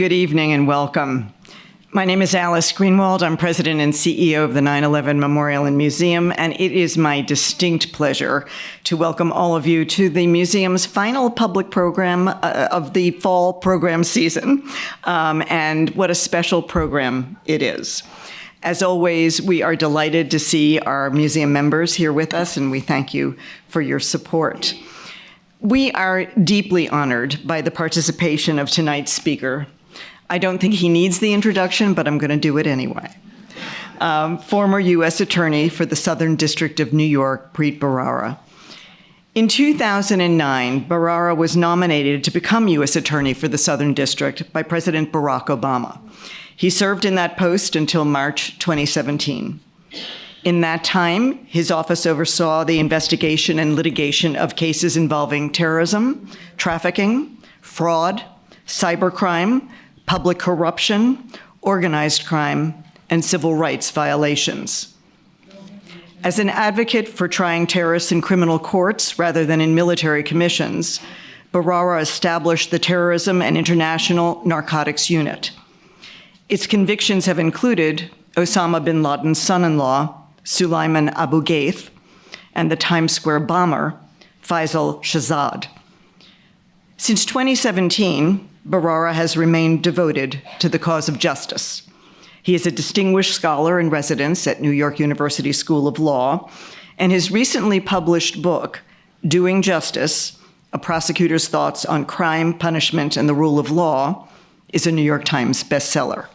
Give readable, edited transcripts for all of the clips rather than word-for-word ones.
Good evening and welcome. My name is Alice Greenwald. I'm president and CEO of the 9/11 Memorial and Museum, and it is my distinct pleasure to welcome all of you to the museum's final public program of the fall program season. And what a special program it is. As always, we are delighted to see our museum members here with us, and we thank you for your support. We are deeply honored by the participation of tonight's speaker. I don't think he needs the introduction, but I'm going to do it anyway. Former U.S. Attorney for the Southern District of New York, Preet Bharara. In 2009, Bharara was nominated to become U.S. Attorney for the Southern District by President Barack Obama. He served in that post until March 2017. In that time, his office oversaw the investigation and litigation of cases involving terrorism, trafficking, fraud, cybercrime, public corruption, organized crime, and civil rights violations. As an advocate for trying terrorists in criminal courts rather than in military commissions, Bharara established the Terrorism and International Narcotics Unit. Its convictions have included Osama bin Laden's son-in-law, Sulaiman Abu Ghaith, and the Times Square bomber, Faisal Shahzad. Since 2017, Bharara has remained devoted to the cause of justice. He is a distinguished scholar in residence at New York University School of Law, and his recently published book, Doing Justice, A Prosecutor's Thoughts on Crime, Punishment, and the Rule of Law, is a New York Times bestseller.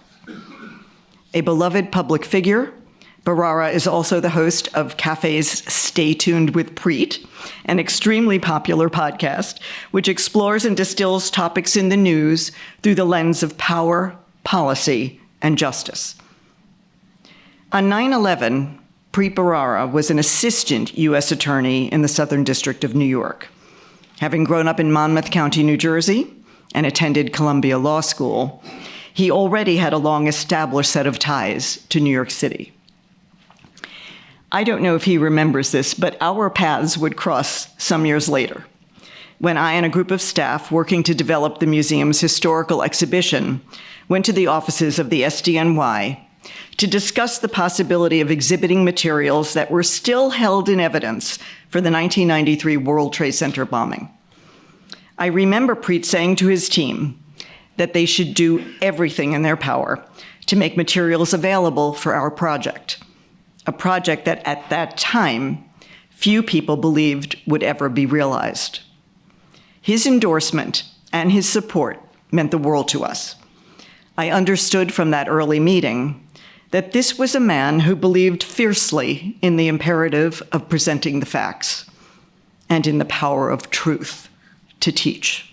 A beloved public figure, Bharara is also the host of Cafe's Stay Tuned with Preet, an extremely popular podcast, which explores and distills topics in the news through the lens of power, policy, and justice. On 9/11, Preet Bharara was an assistant U.S. attorney in the Southern District of New York. Having grown up in Monmouth County, New Jersey, and attended Columbia Law School, he already had a long-established set of ties to New York City. I don't know if he remembers this, but our paths would cross some years later, when I and a group of staff working to develop the museum's historical exhibition went to the offices of the SDNY to discuss the possibility of exhibiting materials that were still held in evidence for the 1993 World Trade Center bombing. I remember Preet saying to his team that they should do everything in their power to make materials available for our project, a project that at that time, few people believed would ever be realized. His endorsement and his support meant the world to us. I understood from that early meeting that this was a man who believed fiercely in the imperative of presenting the facts and in the power of truth to teach.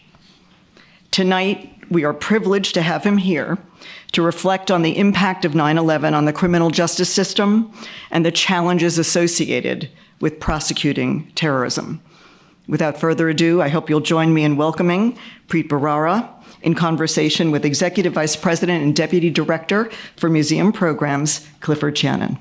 Tonight, we are privileged to have him here to reflect on the impact of 9/11 on the criminal justice system and the challenges associated with prosecuting terrorism. Without further ado, I hope you'll join me in welcoming Preet Bharara in conversation with Executive Vice President and Deputy Director for Museum Programs, Clifford Shannon.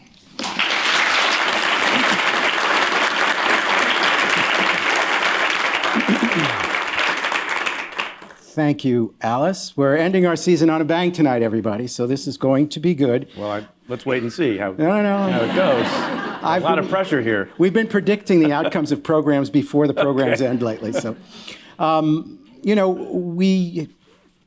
Thank you, Alice. We're ending our season on a bang tonight, everybody, so this is going to be good. Well, let's wait and see how it goes. A lot of pressure here. We've been predicting the outcomes of programs before the programs end lately. So, we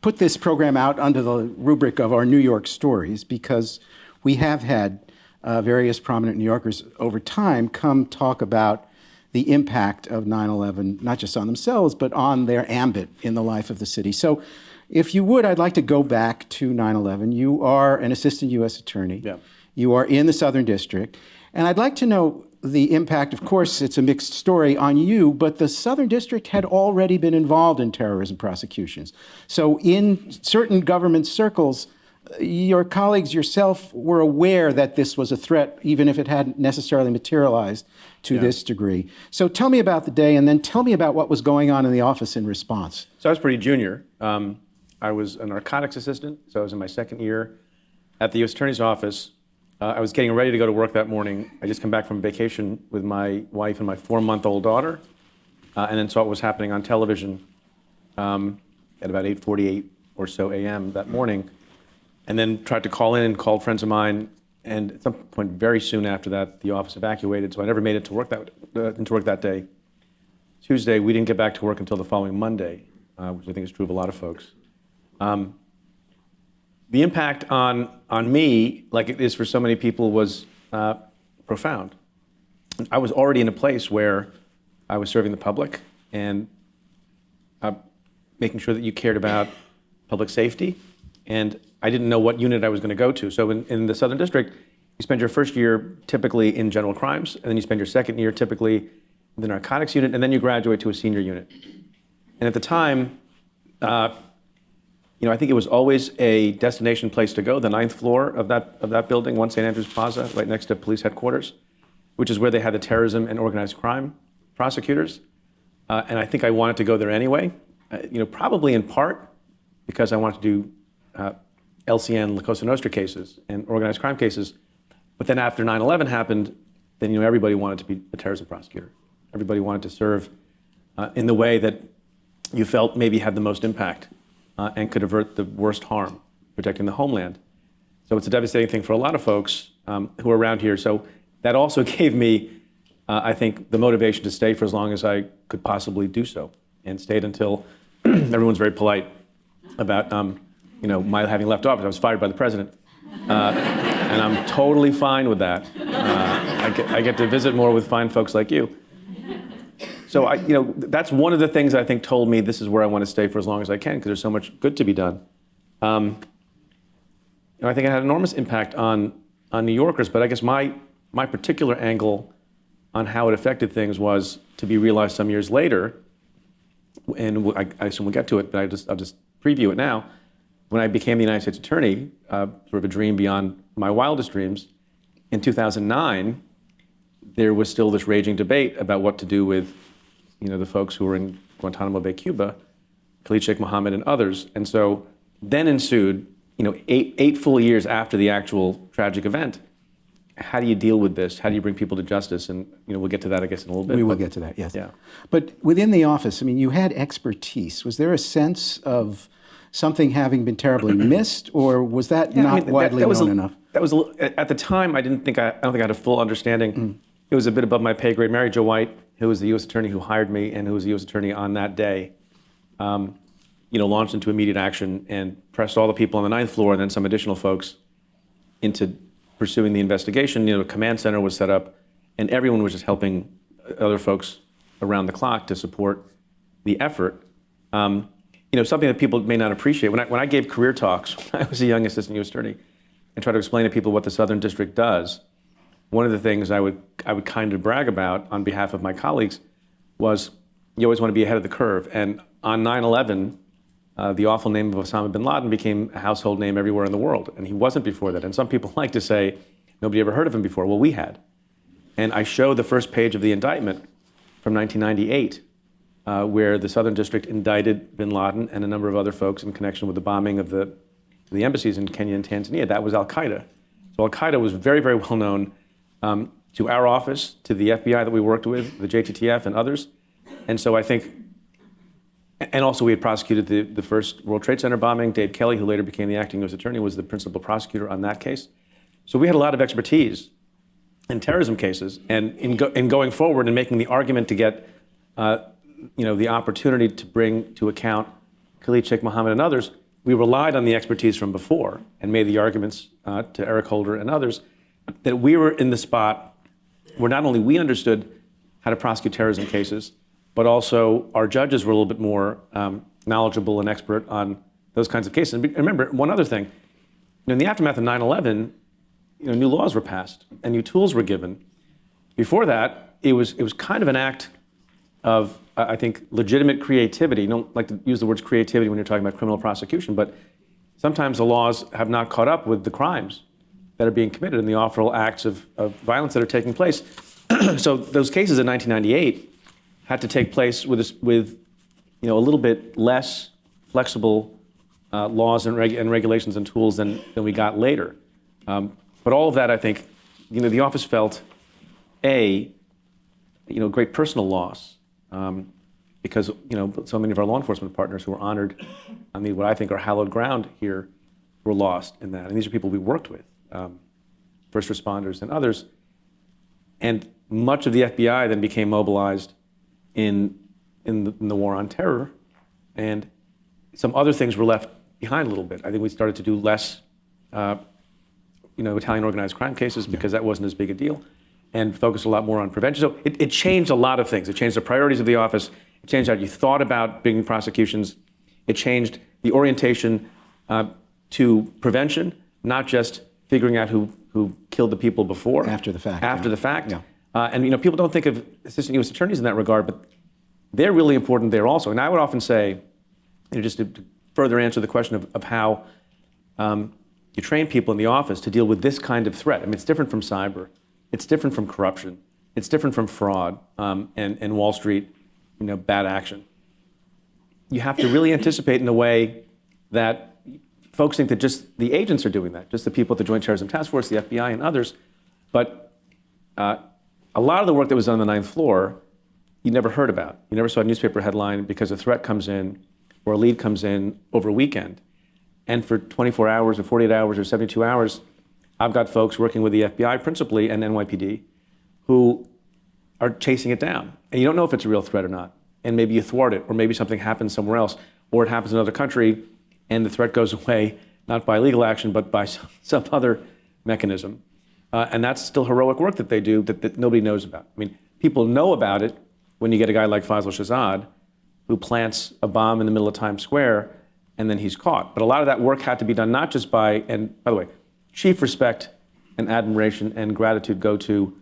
put this program out under the rubric of our New York stories because we have had various prominent New Yorkers over time come talk about the impact of 9/11, not just on themselves, but on their ambit in the life of the city. So if you would, I'd like to go back to 9/11. You are an assistant U.S. attorney. Yeah. You are in the Southern District. And I'd like to know the impact. Of course, it's a mixed story on you, but the Southern District had already been involved in terrorism prosecutions. So in certain government circles, your colleagues, yourself, were aware that this was a threat, even if it hadn't necessarily materialized to this degree. So tell me about the day, and then tell me about what was going on in the office in response. So I was pretty junior. I was a narcotics assistant, so I was in my second year at the U.S. Attorney's Office. I was getting ready to go to work that morning. I just come back from vacation with my wife and my 4-month-old daughter, and then saw what was happening on television at about 8:48 or so a.m. that morning, and then tried to call in and called friends of mine. And at some point very soon after that, the office evacuated, so I never made it to work into work that day. Tuesday, we didn't get back to work until the following Monday, which I think is true of a lot of folks. The impact on me, like it is for so many people, was profound. I was already in a place where I was serving the public and making sure that you cared about public safety, and I didn't know what unit I was going to go to. So in the Southern District, you spend your first year typically in general crimes, and then you spend your second year typically in the narcotics unit, and then you graduate to a senior unit. And at the time, I think it was always a destination place to go, the 9th floor of that building, 1 St. Andrews Plaza, right next to police headquarters, which is where they had the terrorism and organized crime prosecutors. And I think I wanted to go there anyway, probably in part because I wanted to do LCN, La Cosa Nostra cases and organized crime cases. But then after 9/11 happened, then everybody wanted to be a terrorism prosecutor. Everybody wanted to serve in the way that you felt maybe had the most impact and could avert the worst harm, protecting the homeland. So it's a devastating thing for a lot of folks who are around here. So that also gave me, I think, the motivation to stay for as long as I could possibly do so, and stayed until everyone's very polite about my having left office. I was fired by the president, and I'm totally fine with that. I get to visit more with fine folks like you. So that's one of the things I think told me this is where I want to stay for as long as I can, because there's so much good to be done. I think it had enormous impact on New Yorkers, but I guess my particular angle on how it affected things was to be realized some years later, and I assume we'll get to it, but I'll just preview it now. When I became the United States Attorney, sort of a dream beyond my wildest dreams, in 2009, there was still this raging debate about what to do with the folks who were in Guantanamo Bay, Cuba, Khalid Sheikh Mohammed and others. And so then ensued, eight full years after the actual tragic event, how do you deal with this? How do you bring people to justice? And we'll get to that, I guess, in a little bit. We will get to that, yes. Yeah. But within the office, you had expertise. Was there a sense of something having been terribly missed, or was that not widely known enough? That was at the time. I don't think I had a full understanding. It was a bit above my pay grade. Mary Jo White, who was the U.S. attorney who hired me and who was the U.S. attorney on that day, launched into immediate action and pressed all the people on the 9th floor and then some additional folks into pursuing the investigation. A command center was set up, and everyone was just helping other folks around the clock to support the effort. Something that people may not appreciate. When I gave career talks, when I was a young assistant U.S. attorney, and tried to explain to people what the Southern District does, one of the things I would kind of brag about on behalf of my colleagues was you always want to be ahead of the curve. And on 9/11, the awful name of Osama bin Laden became a household name everywhere in the world, and he wasn't before that. And some people like to say nobody ever heard of him before. Well, we had. And I show the first page of the indictment from 1998, where the Southern District indicted bin Laden and a number of other folks in connection with the bombing of the embassies in Kenya and Tanzania. That was al-Qaeda. So al-Qaeda was very, very well known to our office, to the FBI that we worked with, the JTTF and others. And so I think, and also we had prosecuted the first World Trade Center bombing. Dave Kelly, who later became the acting U.S. attorney, was the principal prosecutor on that case. So we had a lot of expertise in terrorism cases, and in going forward and making the argument to get the opportunity to bring to account Khalid Sheikh Mohammed and others, we relied on the expertise from before and made the arguments to Eric Holder and others that we were in the spot where not only we understood how to prosecute terrorism cases, but also our judges were a little bit more knowledgeable and expert on those kinds of cases. And remember, one other thing, in the aftermath of 9/11, new laws were passed and new tools were given. Before that, it was kind of an act of, I think, legitimate creativity. You don't like to use the words creativity when you're talking about criminal prosecution, but sometimes the laws have not caught up with the crimes that are being committed and the awful acts of violence that are taking place. So those cases in 1998 had to take place with a little bit less flexible laws and regulations and tools than we got later. But all of that, I think, the office felt great personal loss. because so many of our law enforcement partners who were honored on what I think are hallowed ground here were lost in that. And these are people we worked with, first responders and others. And much of the FBI then became mobilized in the war on terror, and some other things were left behind a little bit. I think we started to do less, Italian organized crime cases because that wasn't as big a deal, and focused a lot more on prevention. So it changed a lot of things. It changed the priorities of the office. It changed how you thought about bringing prosecutions. It changed the orientation to prevention, not just figuring out who killed the people before. After the fact. After the fact. Yeah. And people don't think of assistant U.S. attorneys in that regard, but they're really important there also. And I would often say, just to further answer the question of how you train people in the office to deal with this kind of threat. I mean, it's different from cyber. It's different from corruption. It's different from fraud and Wall Street, bad action. You have to really anticipate in a way that folks think that just the agents are doing that, just the people at the Joint Terrorism Task Force, the FBI, and others. But a lot of the work that was done on the ninth floor, you never heard about. You never saw a newspaper headline because a threat comes in or a lead comes in over a weekend. And for 24 hours or 48 hours or 72 hours, I've got folks working with the FBI principally and NYPD who are chasing it down. And you don't know if it's a real threat or not. And maybe you thwart it, or maybe something happens somewhere else, or it happens in another country and the threat goes away, not by legal action, but by some other mechanism. And that's still heroic work that they do that nobody knows about. I mean, people know about it when you get a guy like Faisal Shahzad, who plants a bomb in the middle of Times Square, and then he's caught. But a lot of that work had to be done not just and by the way, chief respect and admiration and gratitude go to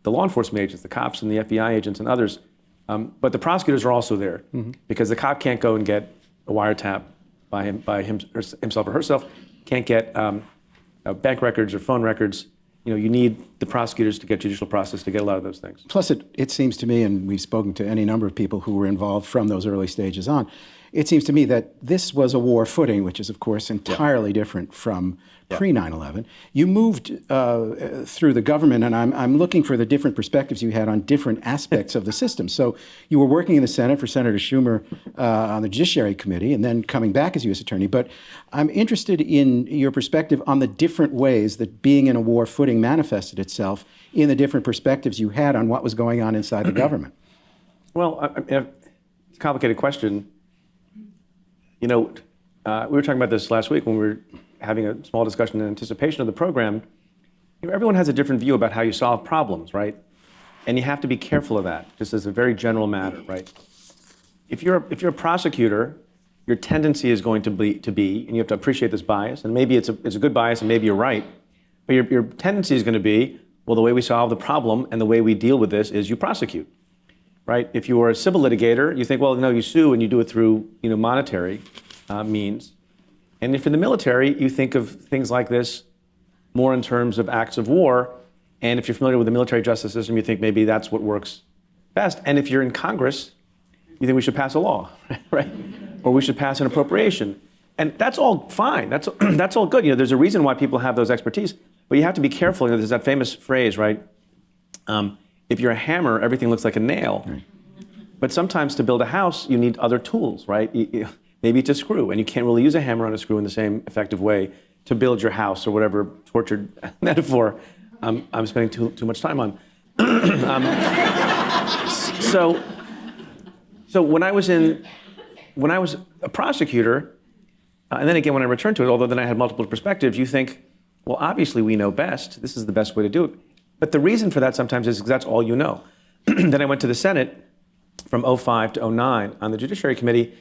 the law enforcement agents, the cops and the FBI agents and others. But the prosecutors are also there, because the cop can't go and get a wiretap by himself or herself, can't get bank records or phone records. You need the prosecutors to get judicial process to get a lot of those things. Plus, it seems to me, and we've spoken to any number of people who were involved from those early stages on, it seems to me that this was a war footing, which is, of course, entirely different from pre-9/11. You moved through the government, and I'm looking for the different perspectives you had on different aspects of the system. So you were working in the Senate for Senator Schumer on the Judiciary Committee, and then coming back as U.S. Attorney. But I'm interested in your perspective on the different ways that being in a war footing manifested itself in the different perspectives you had on what was going on inside the government. Well, it's a complicated question. We were talking about this last week when we were having a small discussion in anticipation of the program. Everyone has a different view about how you solve problems, right? And you have to be careful of that, just as a very general matter, right? If you're a prosecutor, your tendency is going to be, and you have to appreciate this bias, and maybe it's a good bias, and maybe you're right, but your tendency is going to be, well, the way we solve the problem and the way we deal with this is you prosecute. Right? If you are a civil litigator, you think, well, no, you sue and you do it through, monetary means. And if in the military, you think of things like this more in terms of acts of war. And if you're familiar with the military justice system, you think maybe that's what works best. And if you're in Congress, you think we should pass a law, right? Or we should pass an appropriation. And that's all fine. That's all good. There's a reason why people have those expertise. But you have to be careful. There's that famous phrase, right? If you're a hammer, everything looks like a nail. Right. But sometimes to build a house, you need other tools, right? Maybe it's a screw, and you can't really use a hammer on a screw in the same effective way to build your house, or whatever tortured metaphor I'm spending too much time on. So when I was a prosecutor, and then again when I returned to it, although then I had multiple perspectives, you think, well, obviously we know best. This is the best way to do it. But the reason for that sometimes is because that's all you know. Then I went to the Senate from 2005 to 2009 on the Judiciary Committee,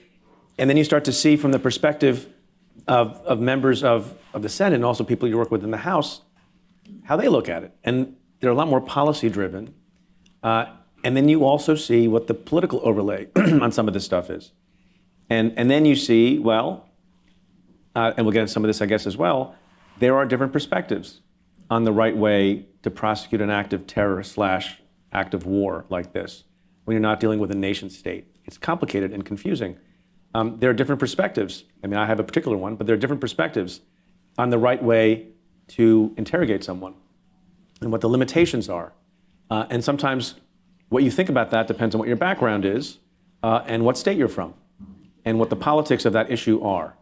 and then you start to see from the perspective of members of the Senate and also people you work with in the House, how they look at it. And they're a lot more policy-driven. And then you also see what the political overlay on some of this stuff is. And then you see, well, and we'll get into some of this, I guess, as well, there are different perspectives on the right way to prosecute an act of terror / act of war like this when you're not dealing with a nation state. It's complicated and confusing. There are different perspectives. I mean, I have a particular one, but there are different perspectives on the right way to interrogate someone and what the limitations are. And sometimes what you think about that depends on what your background is, and what state you're from, and what the politics of that issue are.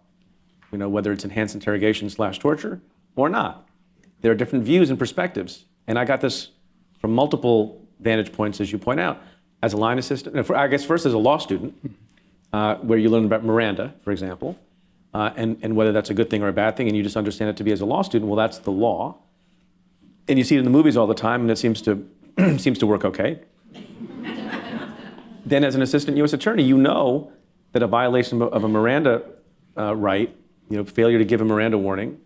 Whether it's enhanced interrogation / torture or not. There are different views and perspectives. And I got this from multiple vantage points, as you point out, as a line assistant. I guess first as a law student, where you learn about Miranda, for example, and whether that's a good thing or a bad thing, and you just understand it to be as a law student, well, that's the law. And you see it in the movies all the time, and it seems to seems to work okay. Then as an assistant U.S. attorney, you know that a violation of a Miranda right, failure to give a Miranda warning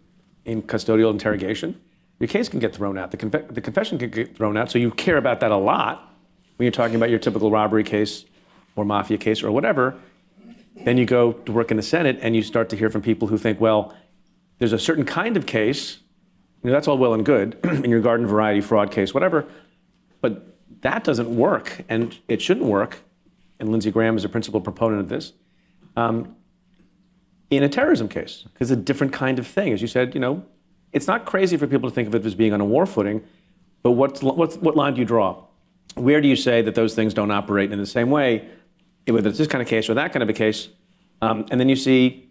in custodial interrogation, your case can get thrown out. The confession can get thrown out, so you care about that a lot when you're talking about your typical robbery case or mafia case or whatever. Then you go to work in the Senate and you start to hear from people who think, well, there's a certain kind of case, that's all well and good in your garden variety fraud case, whatever, but that doesn't work and it shouldn't work. And Lindsey Graham is a principal proponent of this. In a terrorism case, because it's a different kind of thing. As you said, it's not crazy for people to think of it as being on a war footing, but what line do you draw? Where do you say that those things don't operate in the same way, whether it's this kind of case or that kind of a case? And then you see,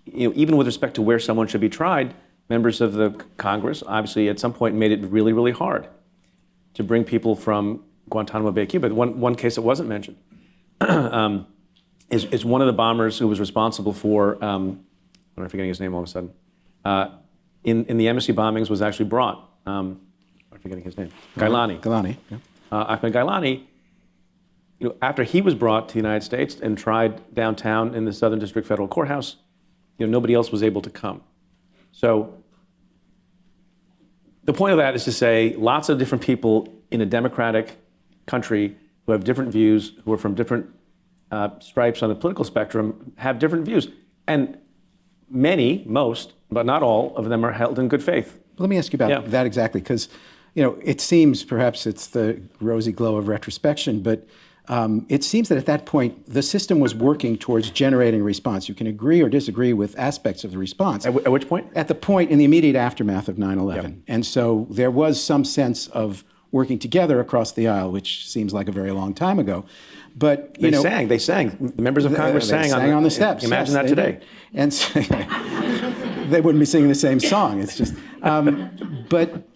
even with respect to where someone should be tried, members of the Congress obviously at some point made it really, really hard to bring people from Guantanamo Bay, Cuba. One case that wasn't mentioned is one of the bombers who was responsible for, I'm forgetting his name all of a sudden, in the embassy bombings was actually brought, I'm forgetting his name, Gailani. Gailani, yeah. Ahmed Gailani, after he was brought to the United States and tried downtown in the Southern District Federal Courthouse, nobody else was able to come. So the point of that is to say lots of different people in a democratic country who have different views, who are from different stripes on the political spectrum, have different views. And most, but not all of them are held in good faith. Let me ask you about that exactly, because it seems perhaps it's the rosy glow of retrospection, but it seems that at that point, the system was working towards generating a response. You can agree or disagree with aspects of the response. At which point? At the point in the immediate aftermath of 9/11. Yep. And so there was some sense of working together across the aisle, which seems like a very long time ago. But they sang. The members of Congress sang on the steps. Imagine that today. Did. And so, they wouldn't be singing the same song. It's just. But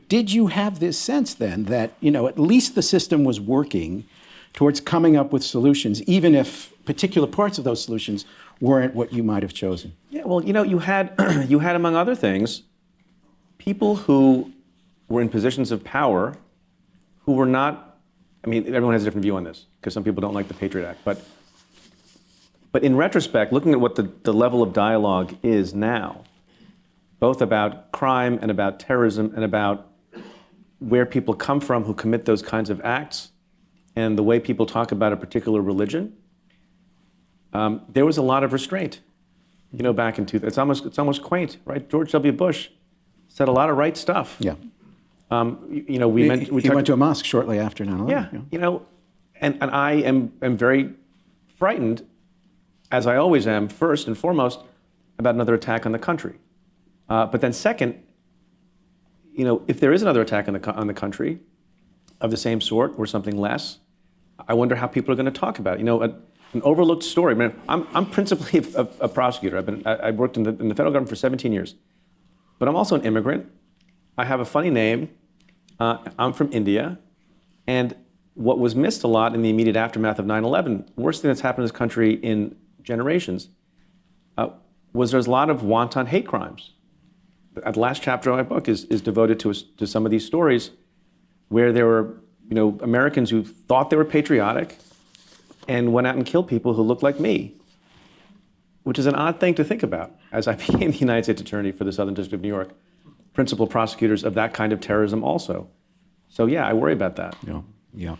did you have this sense then that at least the system was working towards coming up with solutions, even if particular parts of those solutions weren't what you might have chosen? Yeah. Well, you had among other things people who were in positions of power who were not. Everyone has a different view on this because some people don't like the Patriot Act. But in retrospect, looking at what the level of dialogue is now, both about crime and about terrorism and about where people come from who commit those kinds of acts and the way people talk about a particular religion, there was a lot of restraint. Back in it's almost quaint, right? George W. Bush said a lot of right stuff. Yeah. He went to a mosque shortly after 9/11. Yeah, and I am very frightened, as I always am, first and foremost, about another attack on the country. But then second, if there is another attack on the country of the same sort or something less, I wonder how people are going to talk about it. An overlooked story. I'm principally a prosecutor. I've worked in the federal government for 17 years, but I'm also an immigrant. I have a funny name. I'm from India. And what was missed a lot in the immediate aftermath of 9/11, worst thing that's happened in this country in generations, was there's a lot of wanton hate crimes. The last chapter of my book is devoted to some of these stories where there were Americans who thought they were patriotic and went out and killed people who looked like me, which is an odd thing to think about as I became the United States Attorney for the Southern District of New York. Principal prosecutors of that kind of terrorism also. So yeah, I worry about that. Yeah.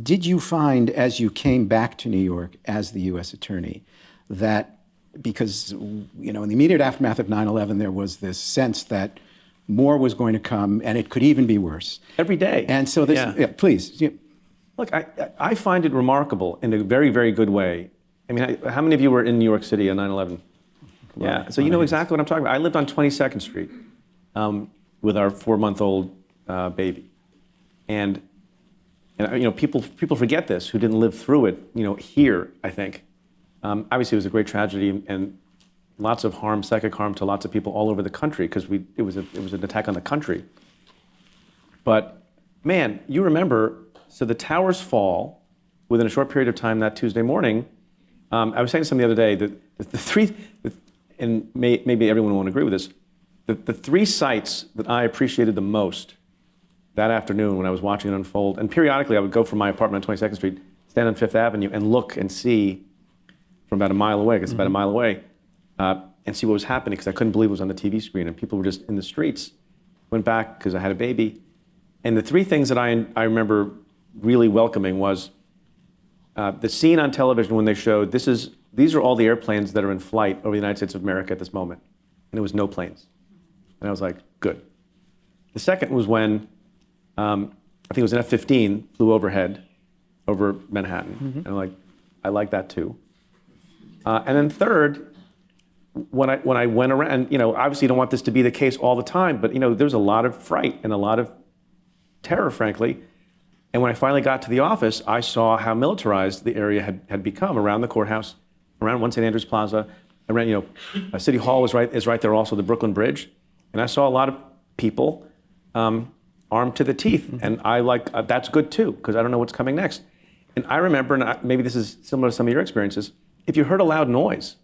Did you find, as you came back to New York as the U.S. Attorney, that because, in the immediate aftermath of 9/11, there was this sense that more was going to come and it could even be worse? Every day. And so this, please. Yeah. Look, I find it remarkable in a very, very good way. How many of you were in New York City on 9/11? Yeah, so you know exactly what I'm talking about. I lived on 22nd Street with our 4-month-old baby. And And people forget this who didn't live through it. Here, I think, obviously it was a great tragedy and lots of harm, psychic harm to lots of people all over the country because it was an attack on the country. But man, you remember, so the towers fall within a short period of time that Tuesday morning. I was saying to somebody the other day that the three, and maybe everyone won't agree with this, the three sites that I appreciated the most that afternoon when I was watching it unfold, and periodically I would go from my apartment on 22nd Street, stand on Fifth Avenue, and look and see from about a mile away, because it's about a mile away, and see what was happening, because I couldn't believe it was on the TV screen, and people were just in the streets. Went back because I had a baby. And the three things that I remember really welcoming was the scene on television when they showed these are all the airplanes that are in flight over the United States of America at this moment. And there was no planes. And I was like, good. The second was when, I think it was an F-15 flew overhead over Manhattan. Mm-hmm. And I'm like, I like that too. And then third, when I went around, obviously you don't want this to be the case all the time, but there was a lot of fright and a lot of terror, frankly. And when I finally got to the office, I saw how militarized the area had become around the courthouse, around 1 St. Andrews Plaza, around, City Hall is right there also, the Brooklyn Bridge. And I saw a lot of people armed to the teeth. Mm-hmm. And I that's good too, because I don't know what's coming next. And I remember, and maybe this is similar to some of your experiences, if you heard a loud noise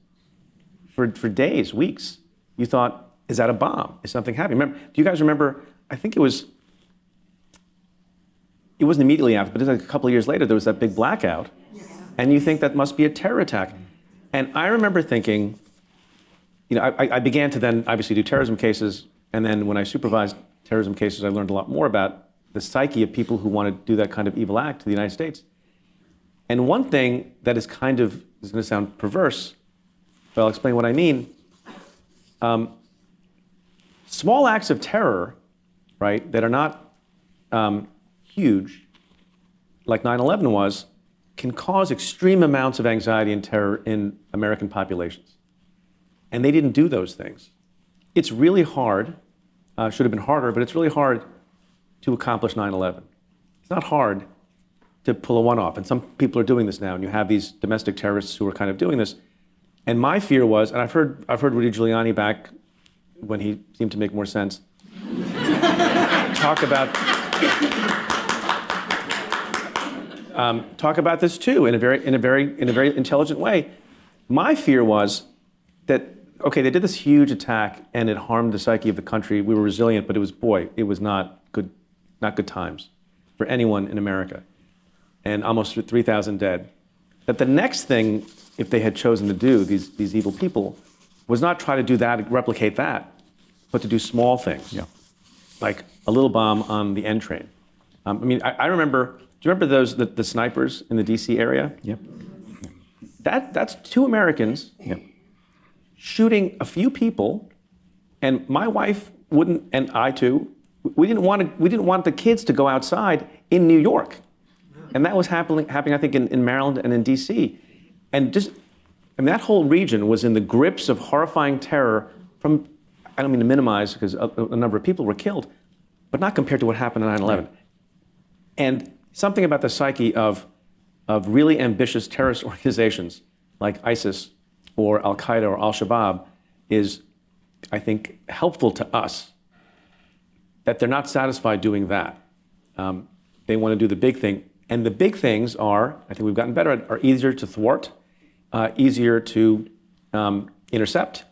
for days, weeks, you thought, is that a bomb? Is something happening? Do you guys remember, I think it wasn't immediately after, but a couple of years later, there was that big blackout. Yeah. And you think that must be a terror attack. And I remember thinking, I began to then obviously do terrorism cases. And then when I supervised terrorism cases, I learned a lot more about the psyche of people who want to do that kind of evil act to the United States. And one thing that is going to sound perverse, but I'll explain what I mean. Small acts of terror, right, that are not huge, like 9/11 was, can cause extreme amounts of anxiety and terror in American populations. And they didn't do those things. It's really hard, should have been harder, but it's really hard to accomplish 9/11. It's not hard to pull a one off. And some people are doing this now, and you have these domestic terrorists who are kind of doing this. And my fear was, and I've heard Rudy Giuliani back when he seemed to make more sense, talk about this too in a very intelligent way. My fear was that, okay, they did this huge attack and it harmed the psyche of the country. We were resilient, but it was not good times for anyone in America. And almost 3,000 dead. That the next thing, if they had chosen to do, these evil people, was not try to do that, replicate that, but to do small things. Yeah. Like a little bomb on the N train. I remember, do you remember the snipers in the DC area? Yep. That's two Americans shooting a few people, and my wife wouldn't, and I too, we didn't want the kids to go outside in New York. And that was happening I think, in Maryland and in DC. And that whole region was in the grips of horrifying terror from, I don't mean to minimize because a number of people were killed, but not compared to what happened on 9/11. Right. And something about the psyche of really ambitious terrorist organizations like ISIS or al-Qaeda or al-Shabaab is, I think, helpful to us, that they're not satisfied doing that. They want to do the big thing. And the big things are, I think we've gotten better at, are easier to thwart, easier to intercept,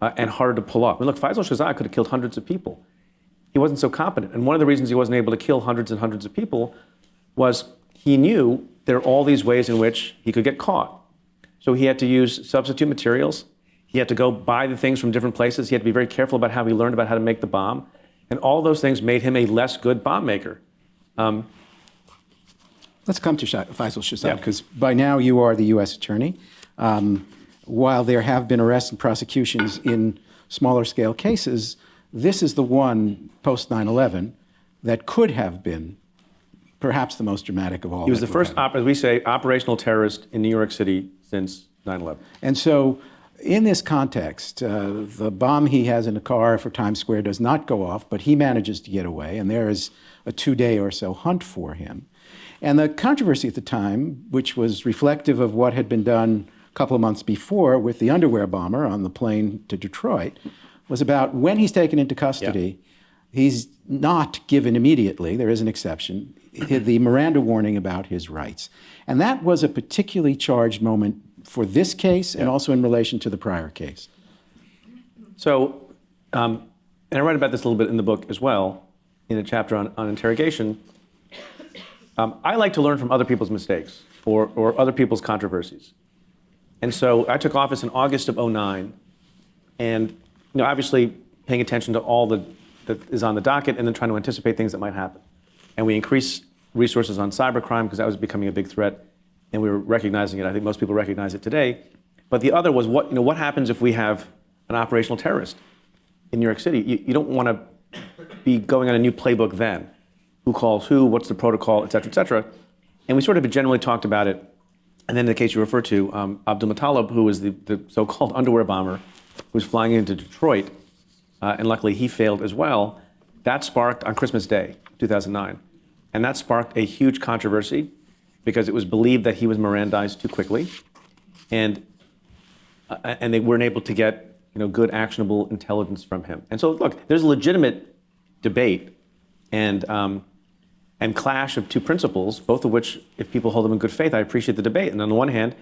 and harder to pull off. Look, Faisal Shahzad could have killed hundreds of people. He wasn't so competent. And one of the reasons he wasn't able to kill hundreds and hundreds of people was he knew there are all these ways in which he could get caught. So he had to use substitute materials. He had to go buy the things from different places. He had to be very careful about how he learned about how to make the bomb. And all those things made him a less good bomb maker. Let's come to Faisal Shahzad, because by now you are the U.S. attorney. While there have been arrests and prosecutions in smaller scale cases, this is the one post 9/11 that could have been perhaps the most dramatic of all. He was the first, as we say, operational terrorist in New York City since 9/11. And so in this context, the bomb he has in a car for Times Square does not go off, but he manages to get away, and there is a 2-day or so hunt for him. And the controversy at the time, which was reflective of what had been done a couple of months before with the underwear bomber on the plane to Detroit, was about when he's taken into custody, he's not given immediately, there is an exception, the Miranda warning about his rights. And that was a particularly charged moment for this case and also in relation to the prior case. So, and I write about this a little bit in the book as well, in a chapter on interrogation. I like to learn from other people's mistakes or other people's controversies. And so I took office in August of '09, and obviously paying attention to all that is on the docket and then trying to anticipate things that might happen. And we increased resources on cybercrime because that was becoming a big threat, and we were recognizing it. I think most people recognize it today. But the other was what happens if we have an operational terrorist in New York City? You don't want to be going on a new playbook then. Who calls who, what's the protocol, et cetera, et cetera. And we sort of generally talked about it. And then in the case you refer to, Abdul Muttalib, who was the so-called underwear bomber, who was flying into Detroit, and luckily he failed as well, that sparked on Christmas Day, 2009. And that sparked a huge controversy because it was believed that he was Mirandized too quickly. And they weren't able to get good actionable intelligence from him. And so look, there's a legitimate debate and clash of two principles, both of which, if people hold them in good faith, I appreciate the debate. And on the one hand,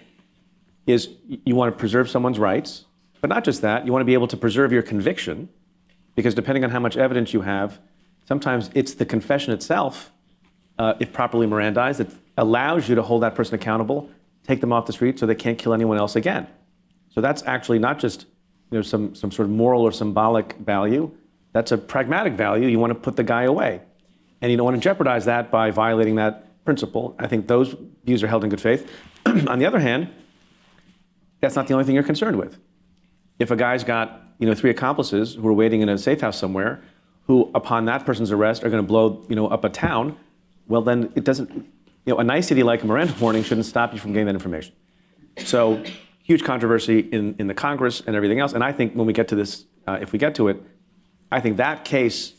is you want to preserve someone's rights, but not just that, you want to be able to preserve your conviction, because depending on how much evidence you have, sometimes it's the confession itself, if properly Mirandized, that allows you to hold that person accountable, take them off the street so they can't kill anyone else again. So that's actually not just some sort of moral or symbolic value, that's a pragmatic value. You want to put the guy away. And you don't want to jeopardize that by violating that principle. I think those views are held in good faith. On the other hand, that's not the only thing you're concerned with. If a guy's got 3 accomplices who are waiting in a safe house somewhere, who upon that person's arrest are going to blow up a town, well then it doesn't, a nicety like a Miranda warning shouldn't stop you from getting that information. So huge controversy in the Congress and everything else. And I think when we get to this, if we get to it, I think that case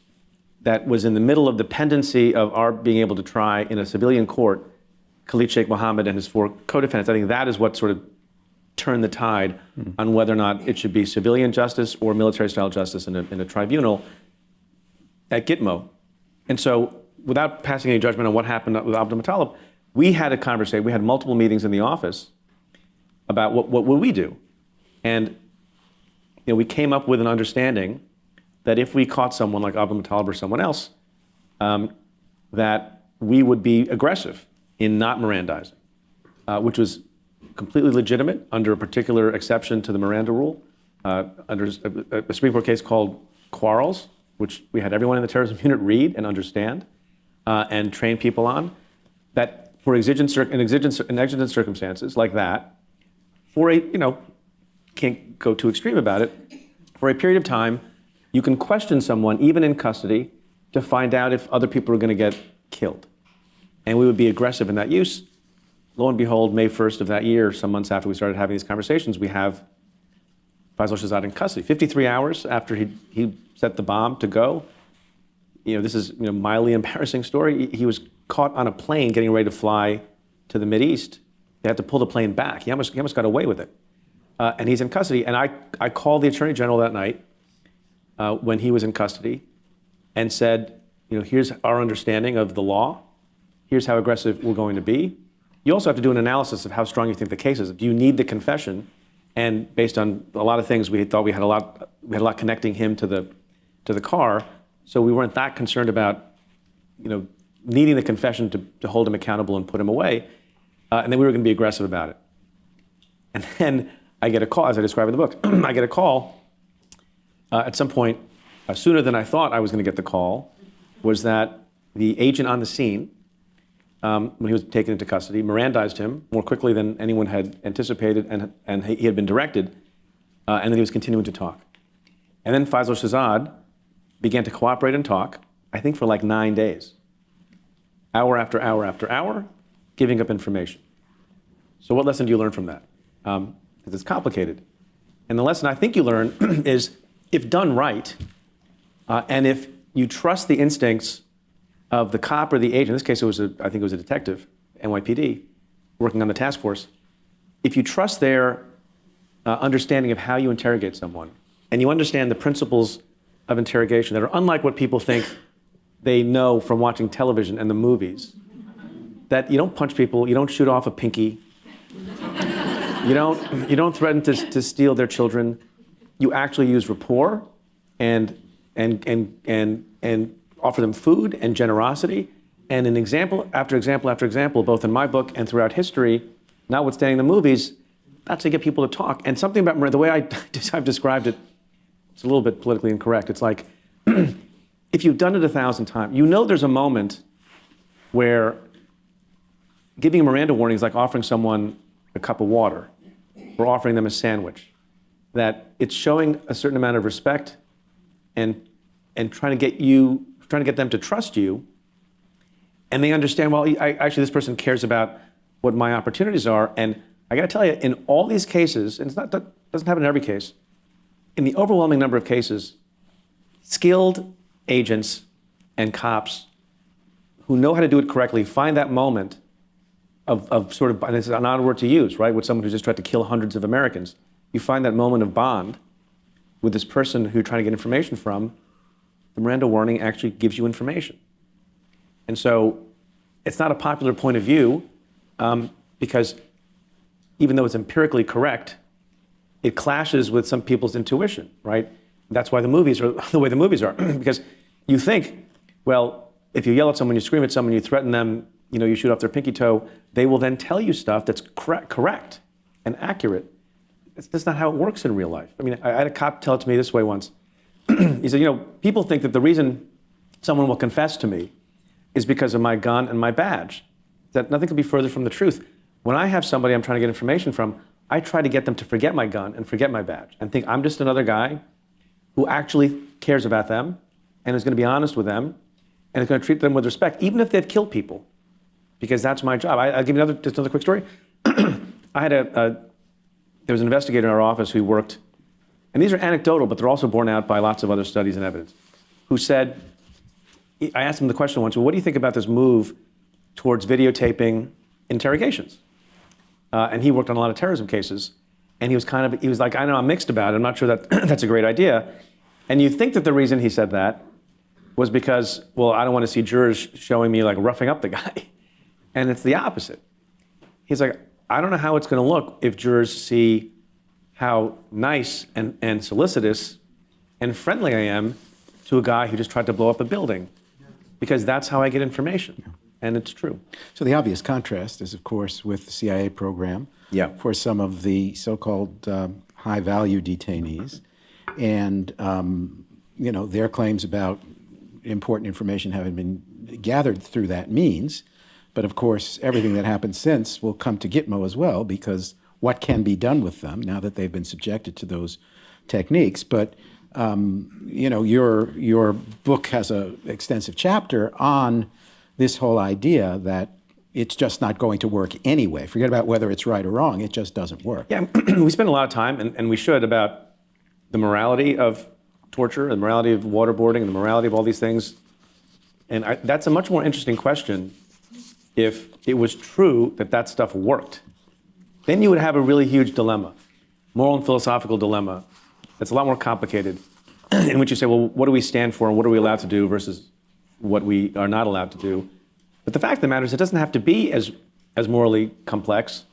that was in the middle of the pendency of our being able to try in a civilian court Khalid Sheikh Mohammed and his 4 co-defendants, I think that is what sort of turned the tide on whether or not it should be civilian justice or military-style justice in a tribunal at Gitmo. And so, without passing any judgment on what happened with Abdul Muttalib, we had a conversation, we had multiple meetings in the office about what would we do. And we came up with an understanding that if we caught someone like Abdul Muttalib or someone else, that we would be aggressive in not Mirandizing, which was completely legitimate under a particular exception to the Miranda rule, under a Supreme Court case called Quarles, which we had everyone in the terrorism unit read and understand and train people on, that for exigent circumstances like that, for can't go too extreme about it, for a period of time, you can question someone, even in custody, to find out if other people are going to get killed. And we would be aggressive in that use. Lo and behold, May 1st of that year, some months after we started having these conversations, we have Faisal Shahzad in custody. 53 hours after he set the bomb to go. This is a mildly embarrassing story. He was caught on a plane getting ready to fly to the Mideast. They had to pull the plane back. He almost got away with it. And he's in custody. And I called the Attorney General that night when he was in custody and said, here's our understanding of the law. Here's how aggressive we're going to be. You also have to do an analysis of how strong you think the case is. Do you need the confession? And based on a lot of things, we thought we had a lot connecting him to the car. So we weren't that concerned about, needing the confession to hold him accountable and put him away. And then we were going to be aggressive about it. And then I get a call, as I describe in the book. I get a call at some point, sooner than I thought I was going to get the call, was that the agent on the scene, when he was taken into custody, Mirandized him more quickly than anyone had anticipated, and he had been directed, and then he was continuing to talk. And then Faisal Shahzad began to cooperate and talk, I think for like 9 days. Hour after hour after hour, giving up information. So what lesson do you learn from that? Because it's complicated. And the lesson I think you learn is, if done right, and if you trust the instincts of the cop or the agent. In this case, I think it was a detective, NYPD, working on the task force. If you trust their understanding of how you interrogate someone, and you understand the principles of interrogation that are unlike what people think they know from watching television and the movies, that you don't punch people, you don't shoot off a pinky, you don't threaten to steal their children. You actually use rapport and offer them food and generosity. And an example after example after example, both in my book and throughout history, notwithstanding the movies, that's to get people to talk. And something about the way I've described it, it's a little bit politically incorrect. It's like, if you've done it 1,000 times, you know there's a moment where giving a Miranda warning is like offering someone a cup of water or offering them a sandwich. That it's showing a certain amount of respect and trying to get them to trust you. And they understand, well, actually this person cares about what my opportunities are. And I gotta tell you, in all these cases, and that doesn't happen in every case, in the overwhelming number of cases, skilled agents and cops who know how to do it correctly find that moment of sort of, and it's an odd word to use, right? With someone who just tried to kill hundreds of Americans. You find that moment of bond with this person who you're trying to get information from. The Miranda warning actually gives you information. And so it's not a popular point of view because even though it's empirically correct, it clashes with some people's intuition, right? That's why the movies are the way the movies are. Because you think, well, if you yell at someone, you scream at someone, you threaten them, you shoot off their pinky toe, they will then tell you stuff that's correct and accurate. That's not how it works in real life. I mean, I had a cop tell it to me this way once. He said, people think that the reason someone will confess to me is because of my gun and my badge. That nothing could be further from the truth. When I have somebody I'm trying to get information from, I try to get them to forget my gun and forget my badge and think I'm just another guy who actually cares about them and is going to be honest with them and is going to treat them with respect, even if they've killed people, because that's my job. I'll give you just another quick story. I had there was an investigator in our office who worked, and these are anecdotal, but they're also borne out by lots of other studies and evidence, who said, I asked him the question once, well, what do you think about this move towards videotaping interrogations? And he worked on a lot of terrorism cases, and he was like, I know, I'm mixed about it. I'm not sure that that's a great idea. And you think that the reason he said that was because, well, I don't want to see jurors showing me like roughing up the guy. And it's the opposite. He's like, I don't know how it's going to look if jurors see how nice and solicitous and friendly I am to a guy who just tried to blow up a building, because that's how I get information. And it's true. So the obvious contrast is, of course, with the CIA program for some of the so-called high-value detainees, and their claims about important information having been gathered through that means. But of course, everything that happened since will come to Gitmo as well, because what can be done with them now that they've been subjected to those techniques? But your book has an extensive chapter on this whole idea that it's just not going to work anyway. Forget about whether it's right or wrong, it just doesn't work. Yeah, we spend a lot of time, and we should, about the morality of torture, the morality of waterboarding, and the morality of all these things. And that's a much more interesting question if it was true that that stuff worked. Then you would have a really huge dilemma, moral and philosophical dilemma, that's a lot more complicated, in which you say, well, what do we stand for and what are we allowed to do versus what we are not allowed to do. But the fact of the matter is it doesn't have to be as morally complex,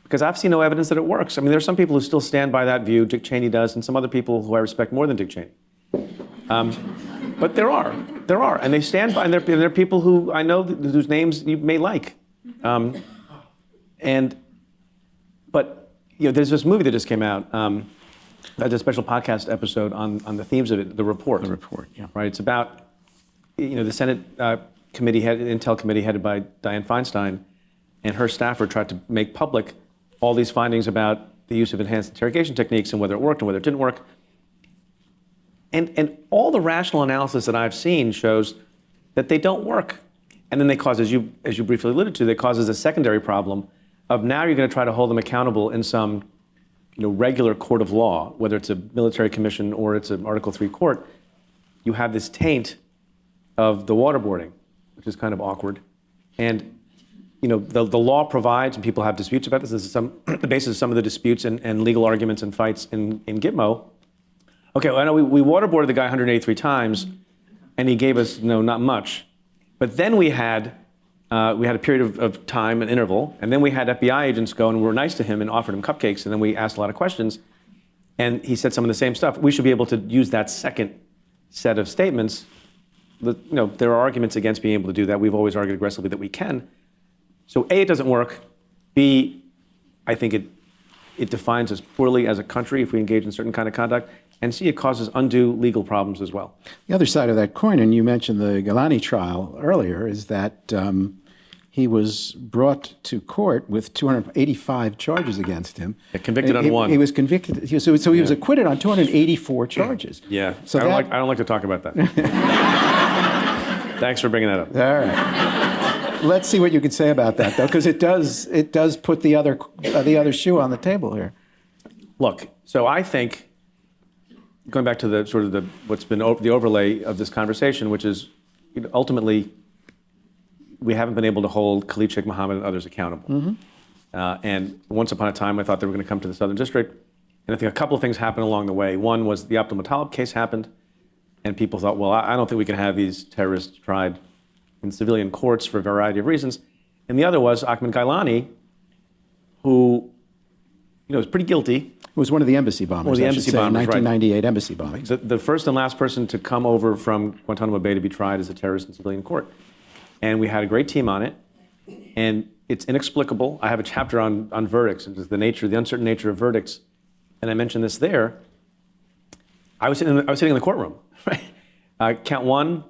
because I've seen no evidence that it works. I mean, there are some people who still stand by that view, Dick Cheney does, and some other people who I respect more than Dick Cheney. But there are, and they stand by, and there are people who I know whose names you may like. But there's this movie that just came out, that's a special podcast episode on the themes of it, The Report. The Report, yeah. Right, it's about, the Senate Intel committee headed by Dianne Feinstein, and her staffer tried to make public all these findings about the use of enhanced interrogation techniques and whether it worked and whether it didn't work. And all the rational analysis that I've seen shows that they don't work. And then they cause, as you briefly alluded to, they causes a secondary problem of now you're going to try to hold them accountable in some regular court of law, whether it's a military commission or it's an Article III court. You have this taint of the waterboarding, which is kind of awkward. And the law provides, and people have disputes about this. This is the basis of some of the disputes and legal arguments and fights in Gitmo. Okay, well, I know we waterboarded the guy 183 times, and he gave us not much. But then we had a period of time, an interval, and then we had FBI agents go and were nice to him and offered him cupcakes, and then we asked a lot of questions, and he said some of the same stuff. We should be able to use that second set of statements. There are arguments against being able to do that. We've always argued aggressively that we can. So A, it doesn't work. B, I think it defines us poorly as a country if we engage in certain kind of conduct. And C, it causes undue legal problems as well. The other side of that coin, and you mentioned the Galani trial earlier, is that he was brought to court with 285 charges against him. Convicted on one. He was convicted. So he was acquitted on 284 charges. Yeah. So I don't like to talk about that. Thanks for bringing that up. All right. Let's see what you can say about that, though, because it does put the other shoe on the table here. Look, so I think, going back to what's been the overlay of this conversation, which is ultimately we haven't been able to hold Khalid Sheikh Mohammed and others accountable. Mm-hmm. And once upon a time, I thought they were going to come to the Southern District, and I think a couple of things happened along the way. One was the Abdul Muttalib case happened, and people thought, well, I don't think we can have these terrorists tried in civilian courts for a variety of reasons. And the other was Ahmed Gailani, who was pretty guilty. It was one of the embassy bombers. Or the embassy bombers, 1998 right. Embassy bombings. The first and last person to come over from Guantanamo Bay to be tried as a terrorist in civilian court. And we had a great team on it. And it's inexplicable. I have a chapter on verdicts and just the uncertain nature of verdicts. And I mentioned this there. I was sitting in the courtroom, right? Count one,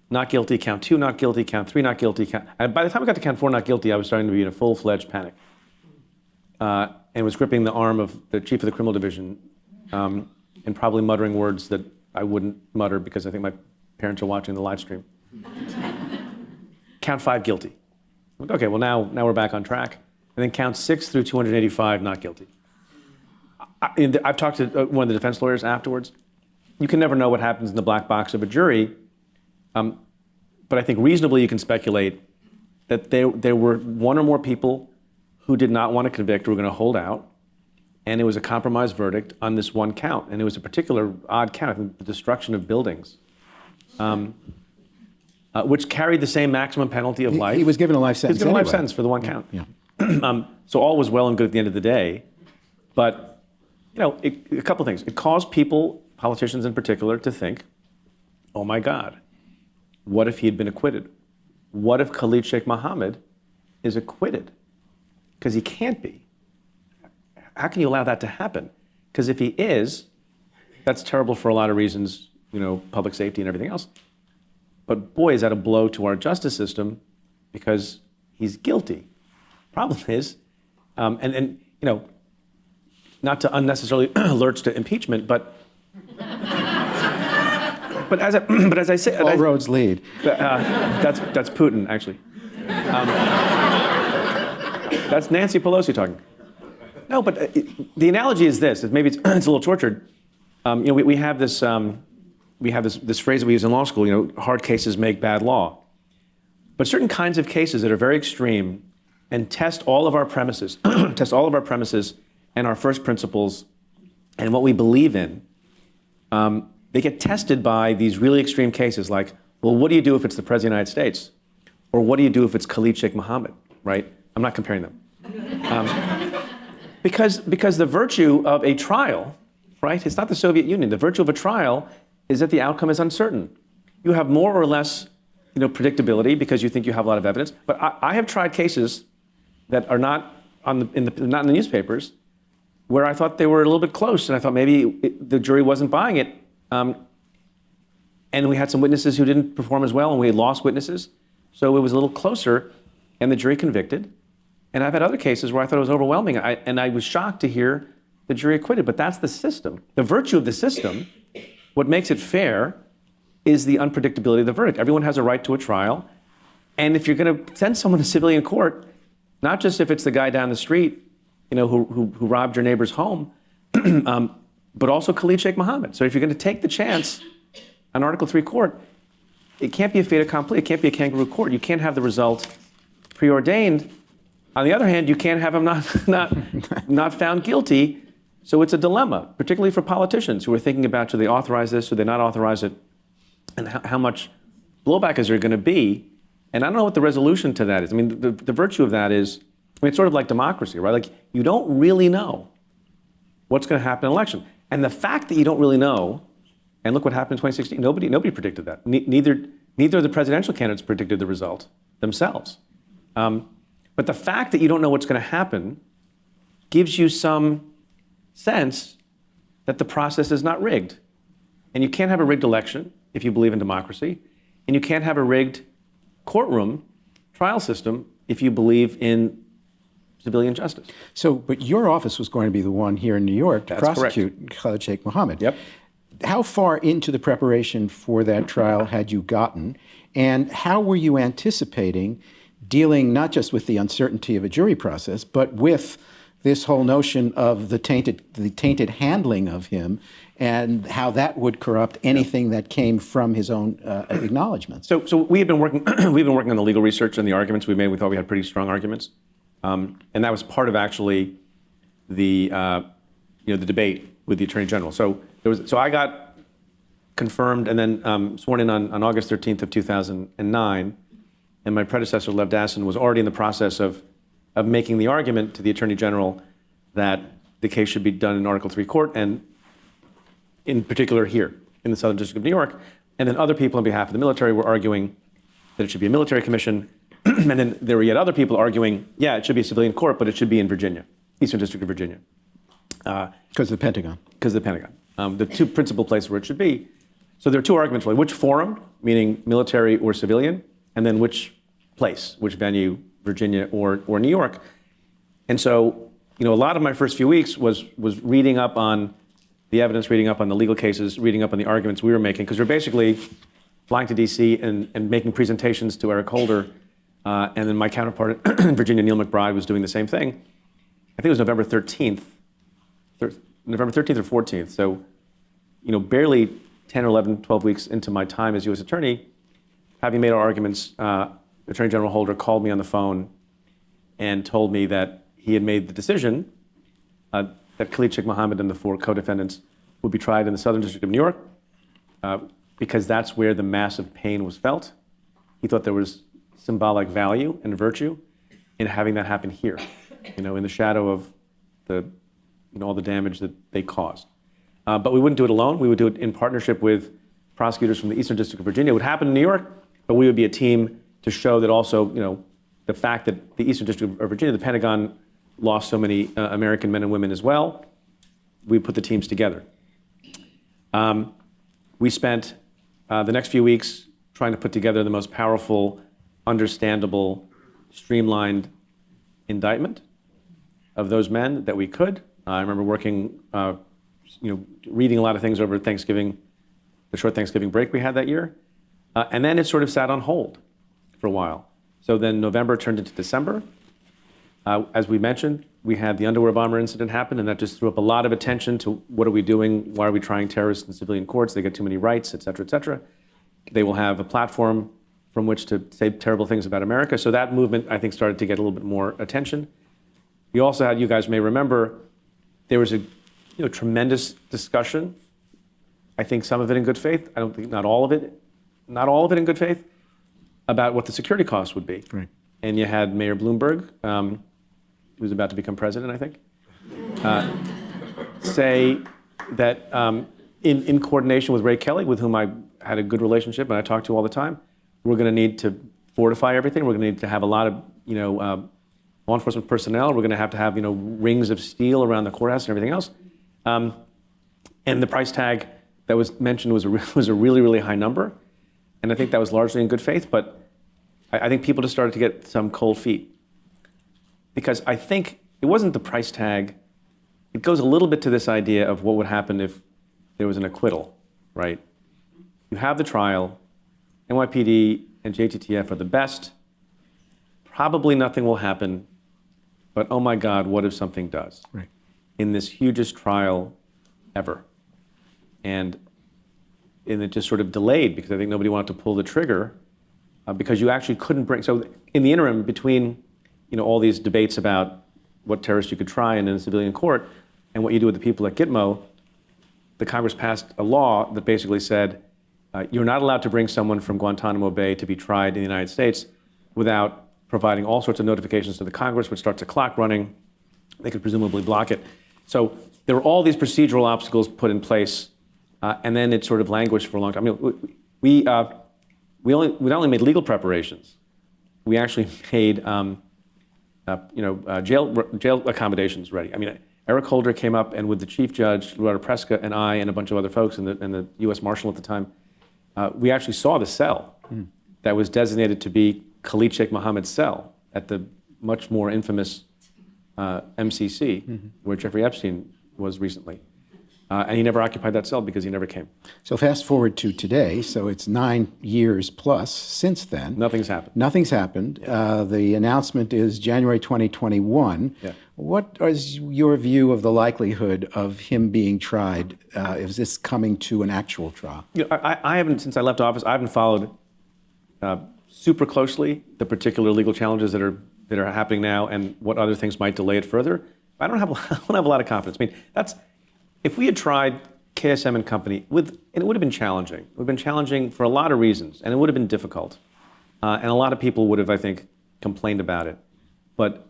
not guilty. Count two, not guilty. Count three, not guilty. And by the time I got to count four, not guilty, I was starting to be in a full-fledged panic. And was gripping the arm of the chief of the criminal division and probably muttering words that I wouldn't mutter because I think my parents are watching the live stream. Count five, guilty. Okay, well, now we're back on track. And then count 6 through 285, not guilty. I've talked to one of the defense lawyers afterwards. You can never know what happens in the black box of a jury. But I think reasonably you can speculate that there were one or more people who did not want to convict, who were going to hold out, and it was a compromise verdict on this one count. And it was a particular odd count, I think, the destruction of buildings, which carried the same maximum penalty of life. He was given a life sentence. He was given a life sentence for the one count. Yeah. So all was well and good at the end of the day. But, a couple of things. It caused people, politicians in particular, to think, oh my God, what if he had been acquitted? What if Khalid Sheikh Mohammed is acquitted? Because he can't be. How can you allow that to happen? Because if he is, that's terrible for a lot of reasons, public safety and everything else. But boy, is that a blow to our justice system because he's guilty. Problem is, and not to unnecessarily lurch to impeachment, but as I say, all roads lead. That's Putin, actually. That's Nancy Pelosi talking. No, but the analogy is this. Maybe it's a little tortured. We have this phrase that we use in law school. Hard cases make bad law. But certain kinds of cases that are very extreme and test all of our premises, and our first principles, and what we believe in. They get tested by these really extreme cases, like, well, what do you do if it's the President of the United States, or what do you do if it's Khalid Sheikh Mohammed? Right? I'm not comparing them. Because the virtue of a trial, right? It's not the Soviet Union. The virtue of a trial is that the outcome is uncertain. You have more or less, predictability because you think you have a lot of evidence. But I have tried cases that are not in the newspapers, where I thought they were a little bit close, and I thought maybe the jury wasn't buying it. And we had some witnesses who didn't perform as well, and we had lost witnesses. So it was a little closer, and the jury convicted. And I've had other cases where I thought it was overwhelming, and I was shocked to hear the jury acquitted. But that's the system. The virtue of the system, what makes it fair, is the unpredictability of the verdict. Everyone has a right to a trial. And if you're going to send someone to civilian court, not just if it's the guy down the street, who robbed your neighbor's home, but also Khalid Sheikh Mohammed. So if you're going to take the chance on Article 3 court, it can't be a fait accompli. It can't be a kangaroo court. You can't have the result preordained. On the other hand, you can't have him not found guilty. So it's a dilemma, particularly for politicians who are thinking about, should they authorize this, should they not authorize it, and how much blowback is there going to be? And I don't know what the resolution to that is. I mean, the virtue of that is, it's sort of like democracy, right? Like, you don't really know what's going to happen in an election. And the fact that you don't really know, and look what happened in 2016, nobody predicted that. Neither of the presidential candidates predicted the result themselves. But the fact that you don't know what's going to happen gives you some sense that the process is not rigged. And you can't have a rigged election if you believe in democracy. And you can't have a rigged courtroom trial system if you believe in civilian justice. So, but your office was going to be the one here in New York to That's prosecute Khalid Sheikh Mohammed. Yep. How far into the preparation for that trial had you gotten? And how were you anticipating dealing not just with the uncertainty of a jury process, but with this whole notion of the tainted handling of him and how that would corrupt anything that came from his own acknowledgments? So we have been working we've been working on the legal research and the arguments we made. We thought we had pretty strong arguments. And that was part of actually the the debate with the Attorney General. So I got confirmed and then sworn in on August 13th of 2009, and my predecessor Lev Dassin was already in the process of making the argument to the Attorney General that the case should be done in Article III court, and in particular here in the Southern District of New York. And then other people on behalf of the military were arguing that it should be a military commission. And then there were yet other people arguing, yeah, it should be a civilian court, but it should be in Virginia, Eastern District of Virginia. Because of the Pentagon. Because of the Pentagon. The two principal places where it should be. So there are two arguments, really. Which forum, meaning military or civilian, and then which place, which venue, Virginia or New York. And so, a lot of my first few weeks was reading up on the evidence, reading up on the legal cases, reading up on the arguments we were making, because we're basically flying to D.C. and making presentations to Eric Holder, and then my counterpart in Virginia, Neil McBride, was doing the same thing. I think it was November 13th or 14th. So, barely 10 or 11, 12 weeks into my time as U.S. Attorney, having made our arguments, Attorney General Holder called me on the phone and told me that he had made the decision that Khalid Sheikh Mohammed and the 4 co-defendants would be tried in the Southern District of New York because that's where the massive pain was felt. He thought there was symbolic value and virtue in having that happen here, in the shadow of all the damage that they caused. But we wouldn't do it alone. We would do it in partnership with prosecutors from the Eastern District of Virginia. It would happen in New York, but we would be a team to show that also, the fact that the Eastern District of Virginia, the Pentagon, lost so many American men and women as well. We put the teams together. We spent the next few weeks trying to put together the most powerful, understandable, streamlined indictment of those men that we could. I remember working, reading a lot of things over Thanksgiving, the short Thanksgiving break we had that year. And then it sort of sat on hold for a while. So then November turned into December. As we mentioned, we had the underwear bomber incident happen, and that just threw up a lot of attention to what are we doing? Why are we trying terrorists in civilian courts? They get too many rights, et cetera, et cetera. They will have a platform from which to say terrible things about America. So that movement, I think, started to get a little bit more attention. We also had, you guys may remember, there was a tremendous discussion. I think some of it in good faith. I don't think not all of it in good faith, about what the security costs would be. Right. And you had Mayor Bloomberg, who's about to become president, I think, say that in coordination with Ray Kelly, with whom I had a good relationship and I talked to all the time, we're going to need to fortify everything. We're going to need to have a lot of law enforcement personnel. We're going to have rings of steel around the courthouse and everything else. And the price tag that was mentioned was a really, really high number. And I think that was largely in good faith, but I think people just started to get some cold feet. Because I think it wasn't the price tag. It goes a little bit to this idea of what would happen if there was an acquittal, right? You have the trial, NYPD and JTTF are the best. Probably nothing will happen, but oh my God, what if something does? Right. In this hugest trial ever. And and it just sort of delayed because I think nobody wanted to pull the trigger because you actually couldn't bring. So in the interim, between all these debates about what terrorists you could try in a civilian court and what you do with the people at Gitmo, the Congress passed a law that basically said you're not allowed to bring someone from Guantanamo Bay to be tried in the United States without providing all sorts of notifications to the Congress, which starts a clock running. They could presumably block it. So there were all these procedural obstacles put in place, and then it sort of languished for a long time. I mean, we not only made legal preparations, we actually made jail accommodations ready. I mean, Eric Holder came up, and with the chief judge, Loretta Preska, and I, and a bunch of other folks, and the U.S. Marshal at the time, we actually saw the cell that was designated to be Khalid Sheikh Mohammed's cell at the much more infamous MCC, where Jeffrey Epstein was recently. And he never occupied that cell because he never came. So fast forward to today, so it's 9 years plus since then. Nothing's happened. Nothing's happened. The announcement is January 2021. Yeah. What is your view of the likelihood of him being tried? Is this coming to an actual trial? I haven't, since I left office, I haven't followed super closely the particular legal challenges that are happening now and what other things might delay it further. I don't have a lot of confidence. I mean, if we had tried KSM and company and it would have been challenging. It would have been challenging for a lot of reasons, and it would have been difficult. And a lot of people would have, I think, complained about it. But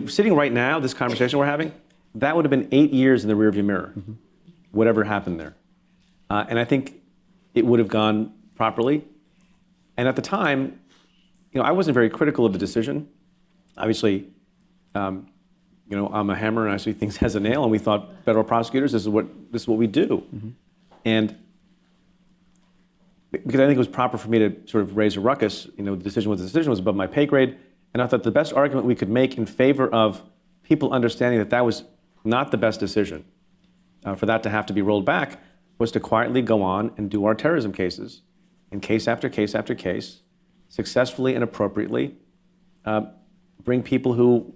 sitting right now, this conversation we're having, that would have been 8 years in the rearview mirror, whatever happened there. And I think it would have gone properly. And at the time, I wasn't very critical of the decision. Obviously, I'm a hammer and I see things as a nail, and we thought federal prosecutors, this is what we do. And because I think it was proper for me to sort of raise a ruckus, the decision was above my pay grade, and I thought the best argument we could make in favor of people understanding that that was not the best decision, for that to have to be rolled back, was to quietly go on and do our terrorism cases, in case after case after case, successfully and appropriately, bring people who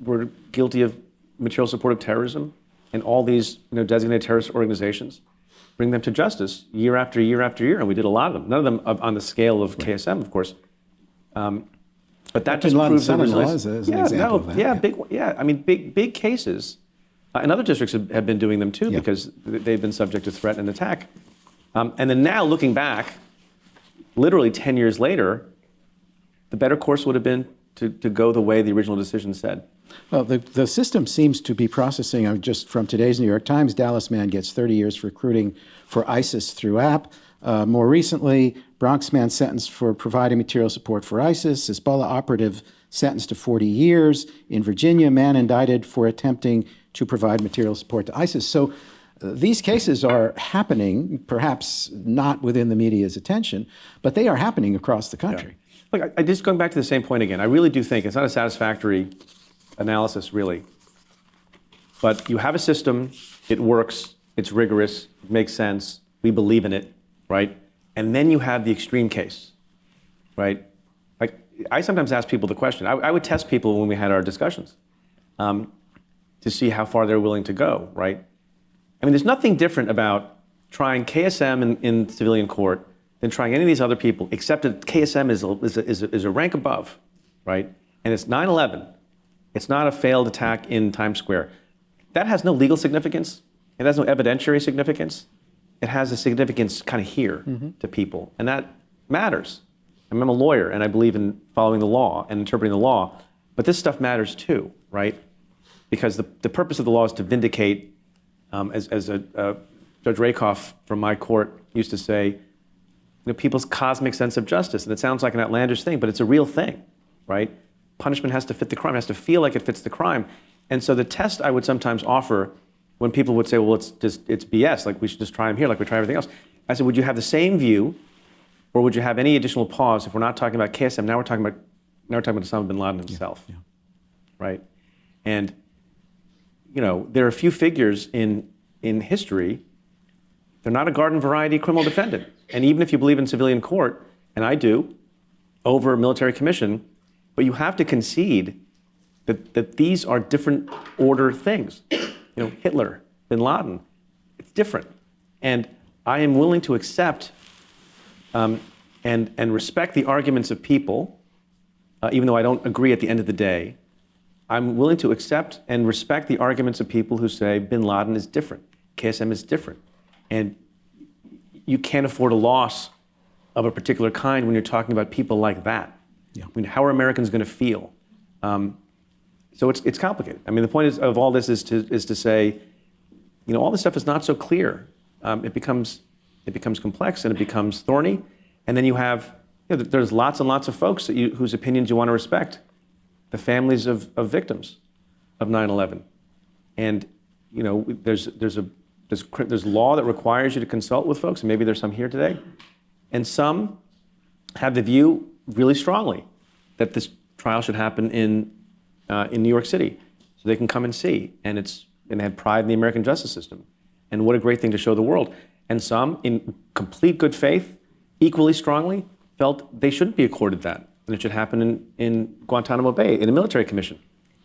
were guilty of material support of terrorism and all these designated terrorist organizations, bring them to justice year after year after year, and we did a lot of them. None of them on the scale of KSM, of course. But that just proves the resilience. Is an example of that. I mean, big cases. And other districts have been doing them too because they've been subject to threat and attack. And then now looking back, literally 10 years later, the better course would have been to go the way the original decision said. Well, the system seems to be processing, just from today's New York Times, Dallas man gets 30 years for recruiting for ISIS through app. More recently, Bronx man sentenced for providing material support for ISIS. Hezbollah operative sentenced to 40 years. In Virginia, man indicted for attempting to provide material support to ISIS. So these cases are happening, perhaps not within the media's attention, but they are happening across the country. Yeah. Look, I just going back to the same point again, I really do think it's not a satisfactory analysis, really. But you have a system, it works, it's rigorous, it makes sense, we believe in it, right? And then you have the extreme case, right? Like, I sometimes ask people the question, I would test people when we had our discussions to see how far they're willing to go, right? I mean, there's nothing different about trying KSM in civilian court than trying any of these other people, except that KSM is a rank above, right? And it's 9/11. It's not a failed attack in Times Square. That has no legal significance. It has no evidentiary significance. It has a significance kind of here to people, and that matters. I mean, I'm a lawyer, and I believe in following the law and interpreting the law, but this stuff matters too, right? Because the purpose of the law is to vindicate, as Judge Rakoff from my court used to say, people's cosmic sense of justice. And it sounds like an outlandish thing, but it's a real thing, right? Punishment has to fit the crime, has to feel like it fits the crime. And so the test I would sometimes offer when people would say, well, it's BS, like we should just try them here like we try everything else. I said, would you have the same view, or would you have any additional pause if we're not talking about KSM, now we're talking about Osama bin Laden himself, right? And, there are a few figures in history, they're not a garden variety criminal defendant. And even if you believe in civilian court, and I do, over military commission, but you have to concede that these are different order things. Hitler, bin Laden, it's different. And I am willing to accept and respect the arguments of people, even though I don't agree at the end of the day. I'm willing to accept and respect the arguments of people who say bin Laden is different, KSM is different, and you can't afford a loss of a particular kind when you're talking about people like that. Yeah. I mean, how are Americans going to feel? So it's complicated. I mean, the point of all this is to say, all this stuff is not so clear. It becomes complex and it becomes thorny, and then you have there's lots and lots of folks whose opinions you want to respect, the families of victims of 9/11, and there's law that requires you to consult with folks, and maybe there's some here today, and some have the view really strongly that this trial should happen in New York City, so they can come and see, and they have pride in the American justice system, and what a great thing to show the world. And some, in complete good faith, equally strongly felt they shouldn't be accorded that, and it should happen in Guantanamo Bay in a military commission.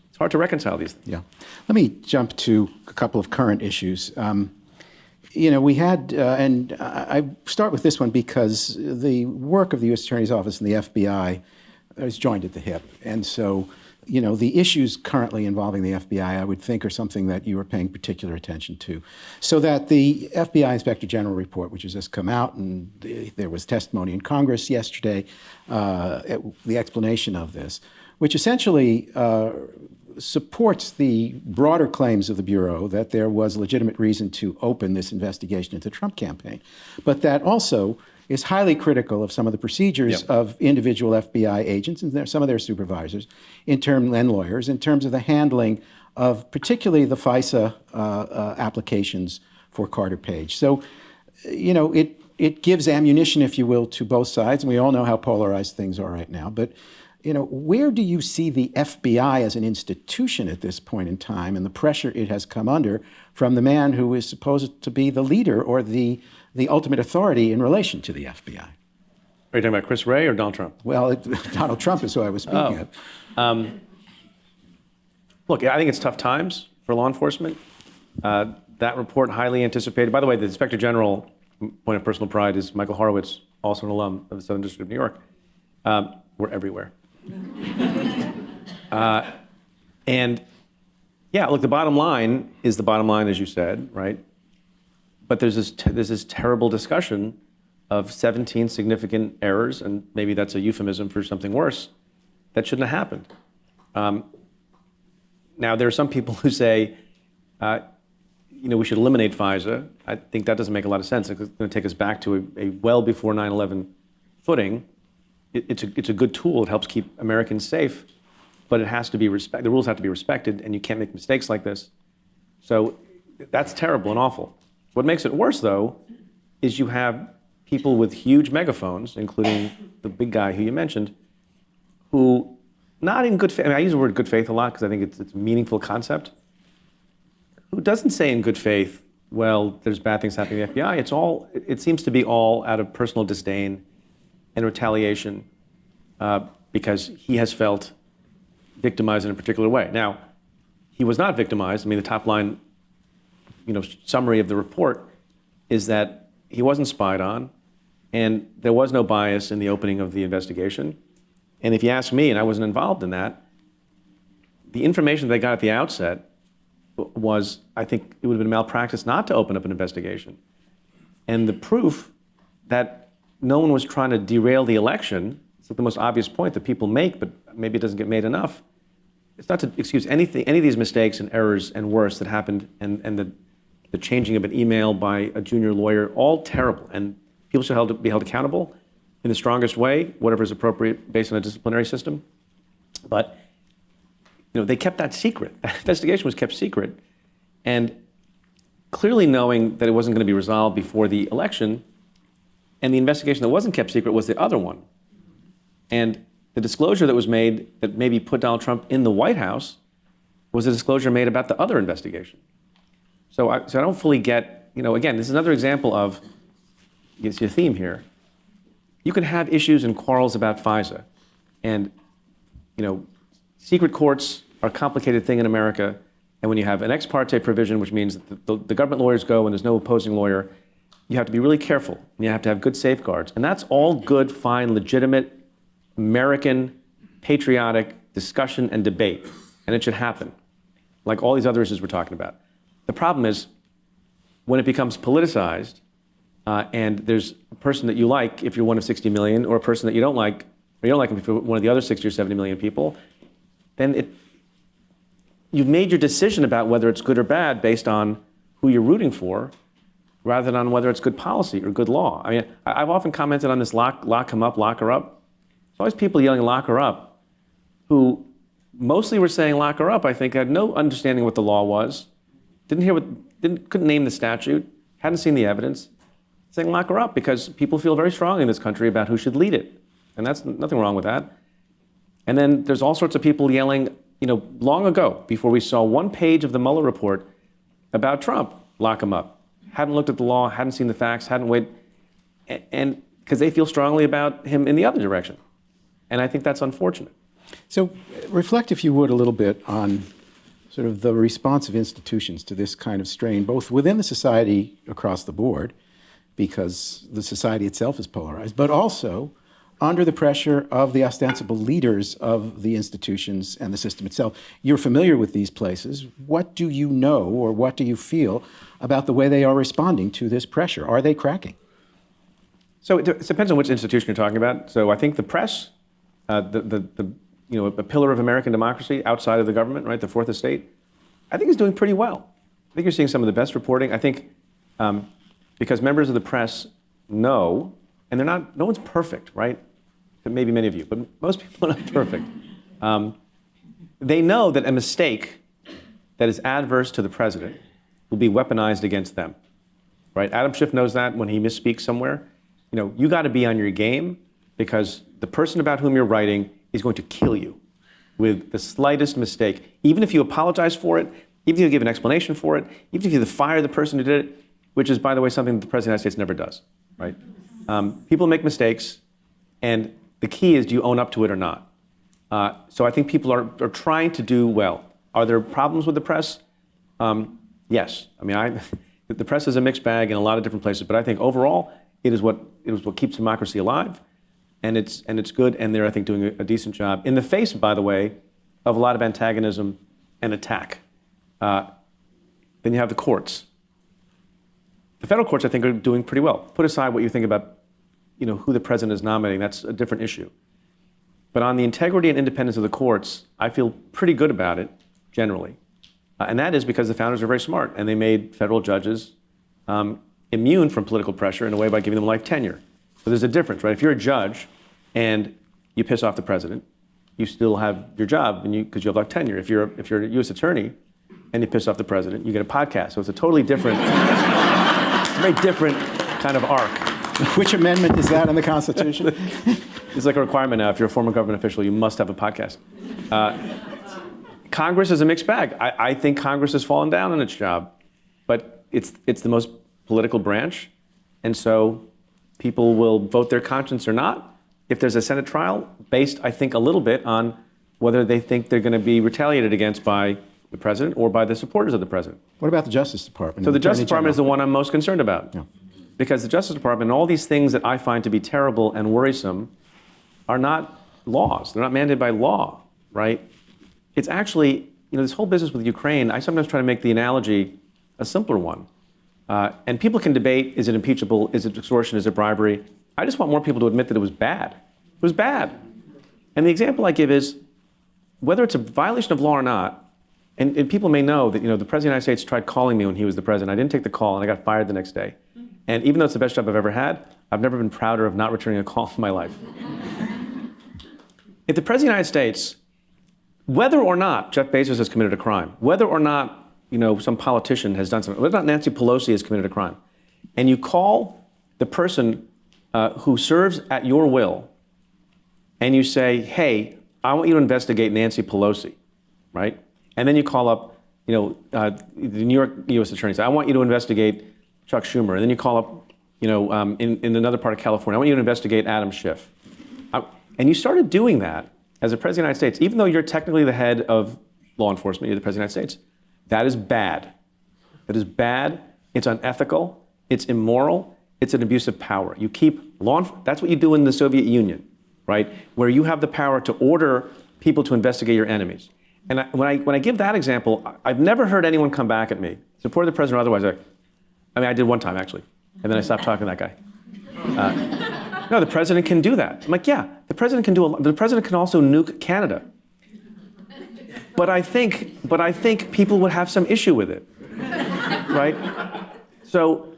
It's hard to reconcile these things. Yeah. Let me jump to a couple of current issues. We had, and I start with this one because the work of the U.S. Attorney's Office and the FBI is joined at the hip. And so, the issues currently involving the FBI, I would think, are something that you are paying particular attention to. So that the FBI Inspector General report, which has just come out, and there was testimony in Congress yesterday, the explanation of this, which essentially supports the broader claims of the Bureau that there was legitimate reason to open this investigation into the Trump campaign, but that also is highly critical of some of the procedures of individual FBI agents and some of their supervisors and lawyers in terms of the handling of particularly the FISA applications for Carter Page. So, it gives ammunition, if you will, to both sides, and we all know how polarized things are right now, but where do you see the FBI as an institution at this point in time and the pressure it has come under from the man who is supposed to be the leader or the ultimate authority in relation to the FBI? Are you talking about Chris Wray or Donald Trump? Well, Donald Trump is who I was speaking of. Look, I think it's tough times for law enforcement. That report, highly anticipated. By the way, the Inspector General, point of personal pride, is Michael Horowitz, also an alum of the Southern District of New York. We're everywhere. And yeah, look, the bottom line is the bottom line, as you said, right? But there's this terrible discussion of 17 significant errors, and maybe that's a euphemism for something worse, that shouldn't have happened. Now, there are some people who say, we should eliminate FISA. I think that doesn't make a lot of sense. It's going to take us back to a well before 9/11 footing. It's a good tool. It helps keep Americans safe, but it has to be the rules have to be respected, and you can't make mistakes like this. So that's terrible and awful. What makes it worse, though, is you have people with huge megaphones, including the big guy who you mentioned, who, not in good faith, I use the word good faith a lot because I think it's a meaningful concept, who doesn't say in good faith, well, there's bad things happening in the FBI. It seems to be all out of personal disdain and retaliation because he has felt victimized in a particular way. Now, he was not victimized. I mean, the top line, summary of the report is that he wasn't spied on, and there was no bias in the opening of the investigation. And if you ask me, and I wasn't involved in that, the information they got at the outset was, I think it would have been malpractice not to open up an investigation. And the proof that no one was trying to derail the election, it's like the most obvious point that people make, but maybe it doesn't get made enough. It's not to excuse any of these mistakes and errors and worse that happened, and the changing of an email by a junior lawyer, all terrible. And people should be held accountable in the strongest way, whatever is appropriate based on a disciplinary system. But they kept that secret. That investigation was kept secret. And clearly knowing that it wasn't going to be resolved before the election, and the investigation that wasn't kept secret was the other one. And the disclosure that was made that maybe put Donald Trump in the White House was a disclosure made about the other investigation. So I don't fully get, again, this is another example of, it's your theme here. You can have issues and quarrels about FISA. And, secret courts are a complicated thing in America. And when you have an ex parte provision, which means that the government lawyers go and there's no opposing lawyer, you have to be really careful. You have to have good safeguards. And that's all good, fine, legitimate, American, patriotic discussion and debate. And it should happen, like all these other issues we're talking about. The problem is when it becomes politicized, and there's a person that you like if you're one of 60 million, or a person that you don't like, or you don't like him if you're one of the other 60 or 70 million people, then you've made your decision about whether it's good or bad based on who you're rooting for, rather than on whether it's good policy or good law. I mean, I've often commented on this lock him up, lock her up. There's always people yelling lock her up who mostly were saying lock her up, I think, had no understanding what the law was, couldn't name the statute, hadn't seen the evidence, saying lock her up because people feel very strongly in this country about who should lead it. And that's nothing wrong with that. And then there's all sorts of people yelling, long ago, before we saw one page of the Mueller report about Trump, lock him up. Hadn't looked at the law, hadn't seen the facts, hadn't waited, and because they feel strongly about him in the other direction. And I think that's unfortunate. So reflect, if you would, a little bit on sort of the response of institutions to this kind of strain, both within the society across the board, because the society itself is polarized, but also under the pressure of the ostensible leaders of the institutions and the system itself. You're familiar with these places. What do you know, or what do you feel about the way they are responding to this pressure? Are they cracking? So it depends on which institution you're talking about. So I think the press, a pillar of American democracy outside of the government, right, the fourth estate, I think is doing pretty well. I think you're seeing some of the best reporting. I think because members of the press know, and no one's perfect, right? Maybe many of you, but most people are not perfect. They know that a mistake that is adverse to the president will be weaponized against them, right? Adam Schiff knows that when he misspeaks somewhere. You got to be on your game because the person about whom you're writing is going to kill you with the slightest mistake. Even if you apologize for it, even if you give an explanation for it, even if you fire the person who did it, which is, by the way, something that the President of the United States never does, right? People make mistakes, and the key is, do you own up to it or not? So I think people are trying to do well. Are there problems with the press? Yes. I mean, the press is a mixed bag in a lot of different places, but I think overall it is what keeps democracy alive, and it's good, and they're, I think, doing a decent job in the face, by the way, of a lot of antagonism and attack. Then you have the courts. The federal courts, I think, are doing pretty well. Put aside what you think about, who the president is nominating. That's a different issue. But on the integrity and independence of the courts, I feel pretty good about it, generally. And that is because the founders are very smart, and they made federal judges immune from political pressure in a way by giving them life tenure. So there's a difference, right? If you're a judge and you piss off the president, you still have your job because you have life tenure. If you're a U.S. attorney and you piss off the president, you get a podcast. So it's a totally different, very different kind of arc. Which amendment is that in the Constitution? It's like a requirement now. If you're a former government official, you must have a podcast. Congress is a mixed bag. I think Congress has fallen down on its job, but it's the most political branch, and so people will vote their conscience or not if there's a Senate trial, based, I think, a little bit on whether they think they're going to be retaliated against by the president or by the supporters of the president. What about the Justice Department? So the Justice Department is the one I'm most concerned about. Yeah. Because the Justice Department and all these things that I find to be terrible and worrisome are not laws. They're not mandated by law, right? It's actually, this whole business with Ukraine, I sometimes try to make the analogy a simpler one. And people can debate, is it impeachable, is it extortion, is it bribery? I just want more people to admit that it was bad. It was bad. And the example I give is, whether it's a violation of law or not, and people may know that, the President of the United States tried calling me when he was the president. I didn't take the call, and I got fired the next day. And even though it's the best job I've ever had, I've never been prouder of not returning a call in my life. If the President of the United States, whether or not Jeff Bezos has committed a crime, whether or not some politician has done something, whether or not Nancy Pelosi has committed a crime, and you call the person who serves at your will, and you say, hey, I want you to investigate Nancy Pelosi, right? And then you call up, the New York U.S. Attorney, say, I want you to investigate Chuck Schumer. And then you call up, in another part of California, I want you to investigate Adam Schiff. And you started doing that as a President of the United States, even though you're technically the head of law enforcement, you're the President of the United States. That is bad. That is bad. It's unethical. It's immoral. It's an abuse of power. You keep that's what you do in the Soviet Union, right? Where you have the power to order people to investigate your enemies. And when I give that example, I've never heard anyone come back at me, support the president or otherwise. I did one time actually, and then I stopped talking to that guy. No, the president can do that. I'm like, yeah, the president can do. The president can also nuke Canada. But I think people would have some issue with it, right? So,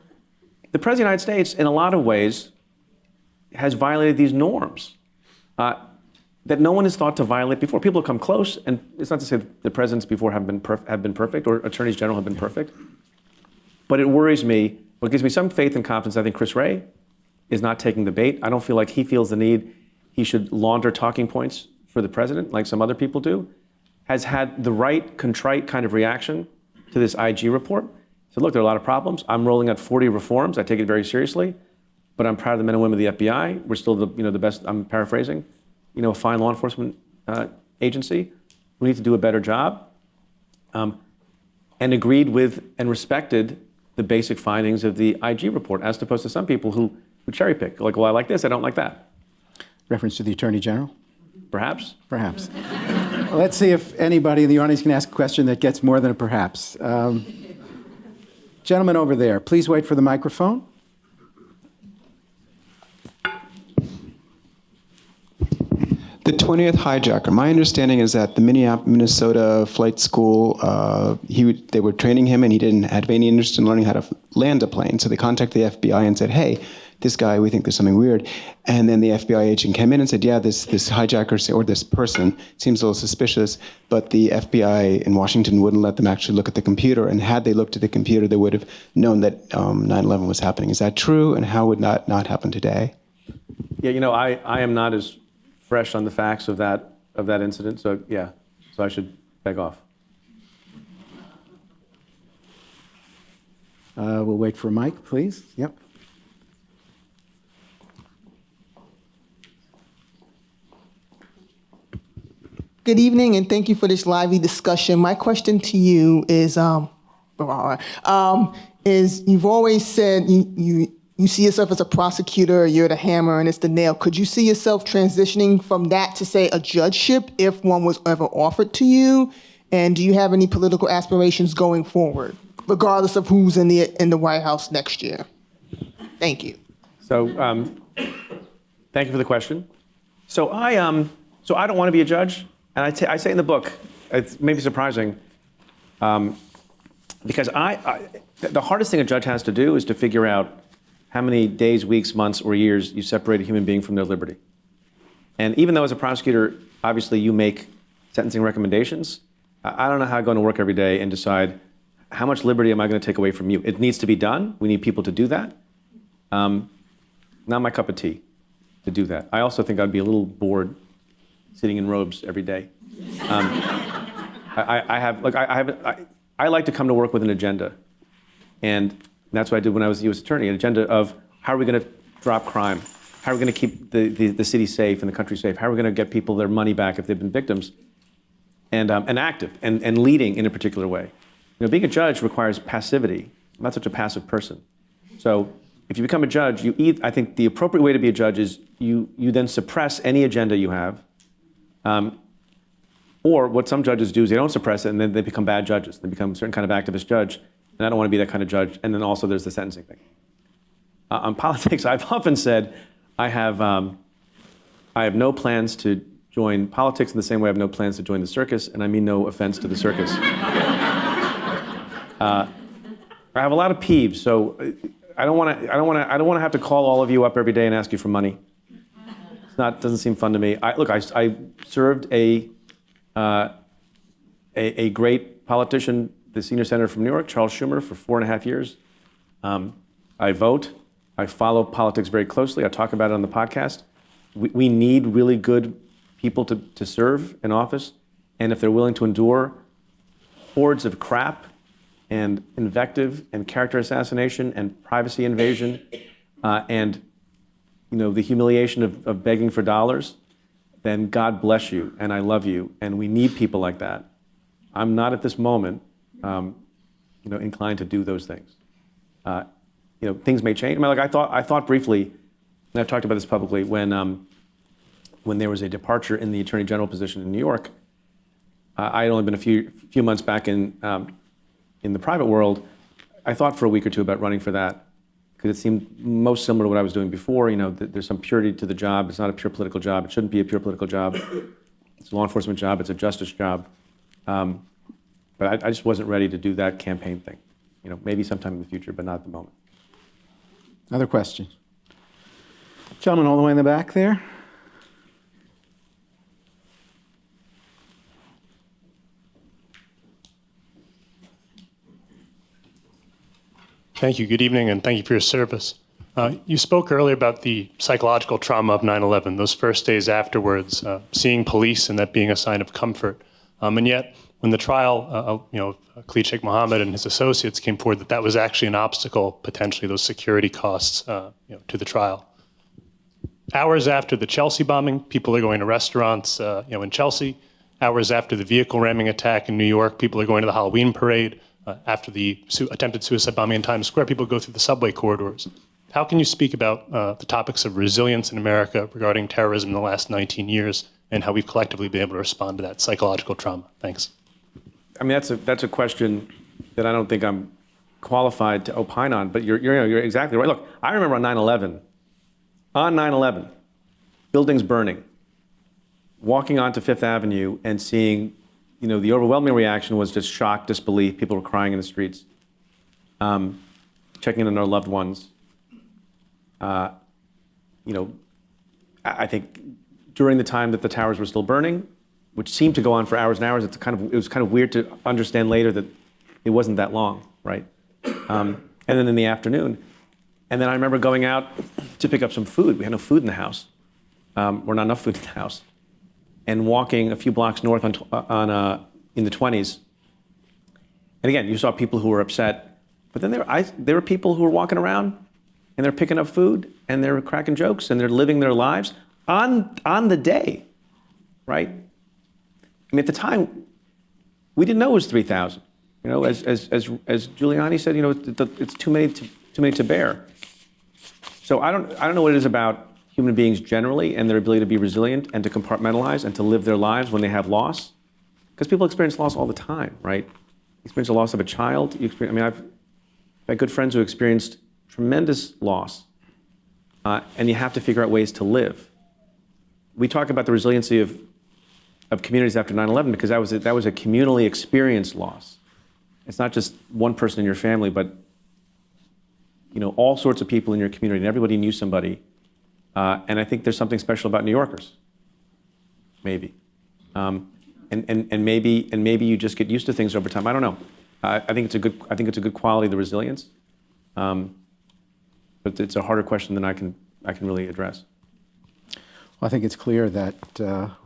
the president of the United States, in a lot of ways, has violated these norms that no one has thought to violate before. People have come close, and it's not to say that the presidents before have been perfect, or attorneys general have been perfect. But it worries me. What gives me some faith and confidence, I think Chris Wray is not taking the bait. I don't feel like he feels the need he should launder talking points for the president, like some other people do. Has had the right, contrite kind of reaction to this IG report. So look, there are a lot of problems. I'm rolling out 40 reforms. I take it very seriously, but I'm proud of the men and women of the FBI. We're still the best, I'm paraphrasing, a fine law enforcement agency. We need to do a better job. And agreed with and respected the basic findings of the IG report, as opposed to some people who cherry pick. Like, well, I like this, I don't like that. Reference to the Attorney General? Perhaps. Perhaps. Let's see if anybody in the audience can ask a question that gets more than a perhaps. Gentleman over there, please wait for the microphone. The 20th hijacker. My understanding is that the Minnesota flight school, they were training him and he didn't have any interest in learning how to land a plane. So they contacted the FBI and said, hey, this guy, we think there's something weird. And then the FBI agent came in and said, yeah, this hijacker or this person seems a little suspicious, but the FBI in Washington wouldn't let them actually look at the computer. And had they looked at the computer, they would have known that 9/11 was happening. Is that true? And how would that not happen today? Yeah, I am not as fresh on the facts of that incident. So yeah, so I should beg off. We'll wait for a mic, please. Yep. Good evening, and thank you for this lively discussion. My question to you is, you've always said you see yourself as a prosecutor, you're the hammer and it's the nail. Could you see yourself transitioning from that to, say, a judgeship if one was ever offered to you? And do you have any political aspirations going forward, regardless of who's in the White House next year? Thank you. So, thank you for the question. So I don't want to be a judge, and I say in the book, it's maybe surprising, because the hardest thing a judge has to do is to figure out how many days, weeks, months, or years you separate a human being from their liberty. And even though as a prosecutor, obviously you make sentencing recommendations, I don't know how I go to work every day and decide how much liberty am I going to take away from you. It needs to be done. We need people to do that. Not my cup of tea to do that. I also think I'd be a little bored sitting in robes every day. I like to come to work with an agenda. And that's what I did when I was the U.S. Attorney, an agenda of how are we going to drop crime? How are we going to keep the city safe and the country safe? How are we going to get people their money back if they've been victims? And active and leading in a particular way. Being a judge requires passivity. I'm not such a passive person. So if you become a judge, I think the appropriate way to be a judge is you then suppress any agenda you have. Or what some judges do is they don't suppress it and then they become bad judges. They become a certain kind of activist judge. And I don't want to be that kind of judge. And then also there's the sentencing thing. On politics, I've often said I have no plans to join politics in the same way I have no plans to join the circus, and I mean no offense to the circus. I have a lot of peeves, so I don't want to have to call all of you up every day and ask you for money. Doesn't seem fun to me. I served a great politician, the senior senator from New York, Charles Schumer, for 4.5 years. I vote. I follow politics very closely. I talk about it on the podcast. We need really good people to serve in office, and if they're willing to endure hordes of crap and invective and character assassination and privacy invasion and the humiliation of begging for dollars, then God bless you and I love you, and we need people like that. I'm not at this moment inclined to do those things. things may change. I mean, like I thought briefly, and I've talked about this publicly, when there was a departure in the Attorney General position in New York. I had only been a few months back in the private world. I thought for a week or two about running for that because it seemed most similar to what I was doing before. There's some purity to the job. It's not a pure political job. It shouldn't be a pure political job. It's a law enforcement job. It's a justice job. But I just wasn't ready to do that campaign thing. Maybe sometime in the future, but not at the moment. Other questions? Gentleman all the way in the back there. Thank you. Good evening, and thank you for your service. You spoke earlier about the psychological trauma of 9/11, those first days afterwards, seeing police and that being a sign of comfort. And yet, when the trial, Khalid Sheikh Mohammed and his associates came forward, that was actually an obstacle, potentially, those security costs, to the trial. Hours after the Chelsea bombing, people are going to restaurants, in Chelsea. Hours after the vehicle ramming attack in New York, people are going to the Halloween parade. After the attempted suicide bombing in Times Square, people go through the subway corridors. How can you speak about the topics of resilience in America regarding terrorism in the last 19 years and how we've collectively been able to respond to that psychological trauma? Thanks. I mean, that's a question that I don't think I'm qualified to opine on, but you're exactly right. Look, I remember on 9/11, buildings burning, walking onto Fifth Avenue and seeing, the overwhelming reaction was just shock, disbelief. People were crying in the streets, checking in on their loved ones. I think during the time that the towers were still burning, which seemed to go on for hours and hours, it was kind of weird to understand later that it wasn't that long, right? And then in the afternoon, and then I remember going out to pick up some food. We had no food in the house, or not enough food in the house, and walking a few blocks north in the 20s. And again, you saw people who were upset, but then there were people who were walking around and they're picking up food and they're cracking jokes and they're living their lives on the day, right? I mean, at the time, we didn't know it was 3,000. As Giuliani said, it's too many to bear. So I don't know what it is about human beings generally and their ability to be resilient and to compartmentalize and to live their lives when they have loss. Because people experience loss all the time, right? You experience the loss of a child. I've had good friends who experienced tremendous loss, and you have to figure out ways to live. We talk about the resiliency of communities after 9/11 because that was a communally experienced loss. It's not just one person in your family, but all sorts of people in your community, and everybody knew somebody. And I think there's something special about New Yorkers, maybe, and maybe you just get used to things over time. I don't know. I think it's a good quality, the resilience, but it's a harder question than I can really address. Well, I think it's clear that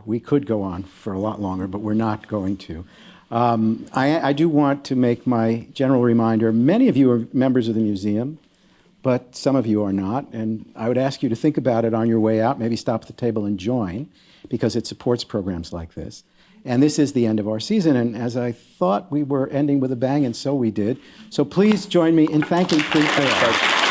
we could go on for a lot longer, but we're not going to. I do want to make my general reminder. Many of you are members of the museum, but some of you are not. And I would ask you to think about it on your way out. Maybe stop at the table and join, because it supports programs like this. And this is the end of our season. And as I thought we were ending with a bang, and so we did. So please join me in thanking Preet Bharara.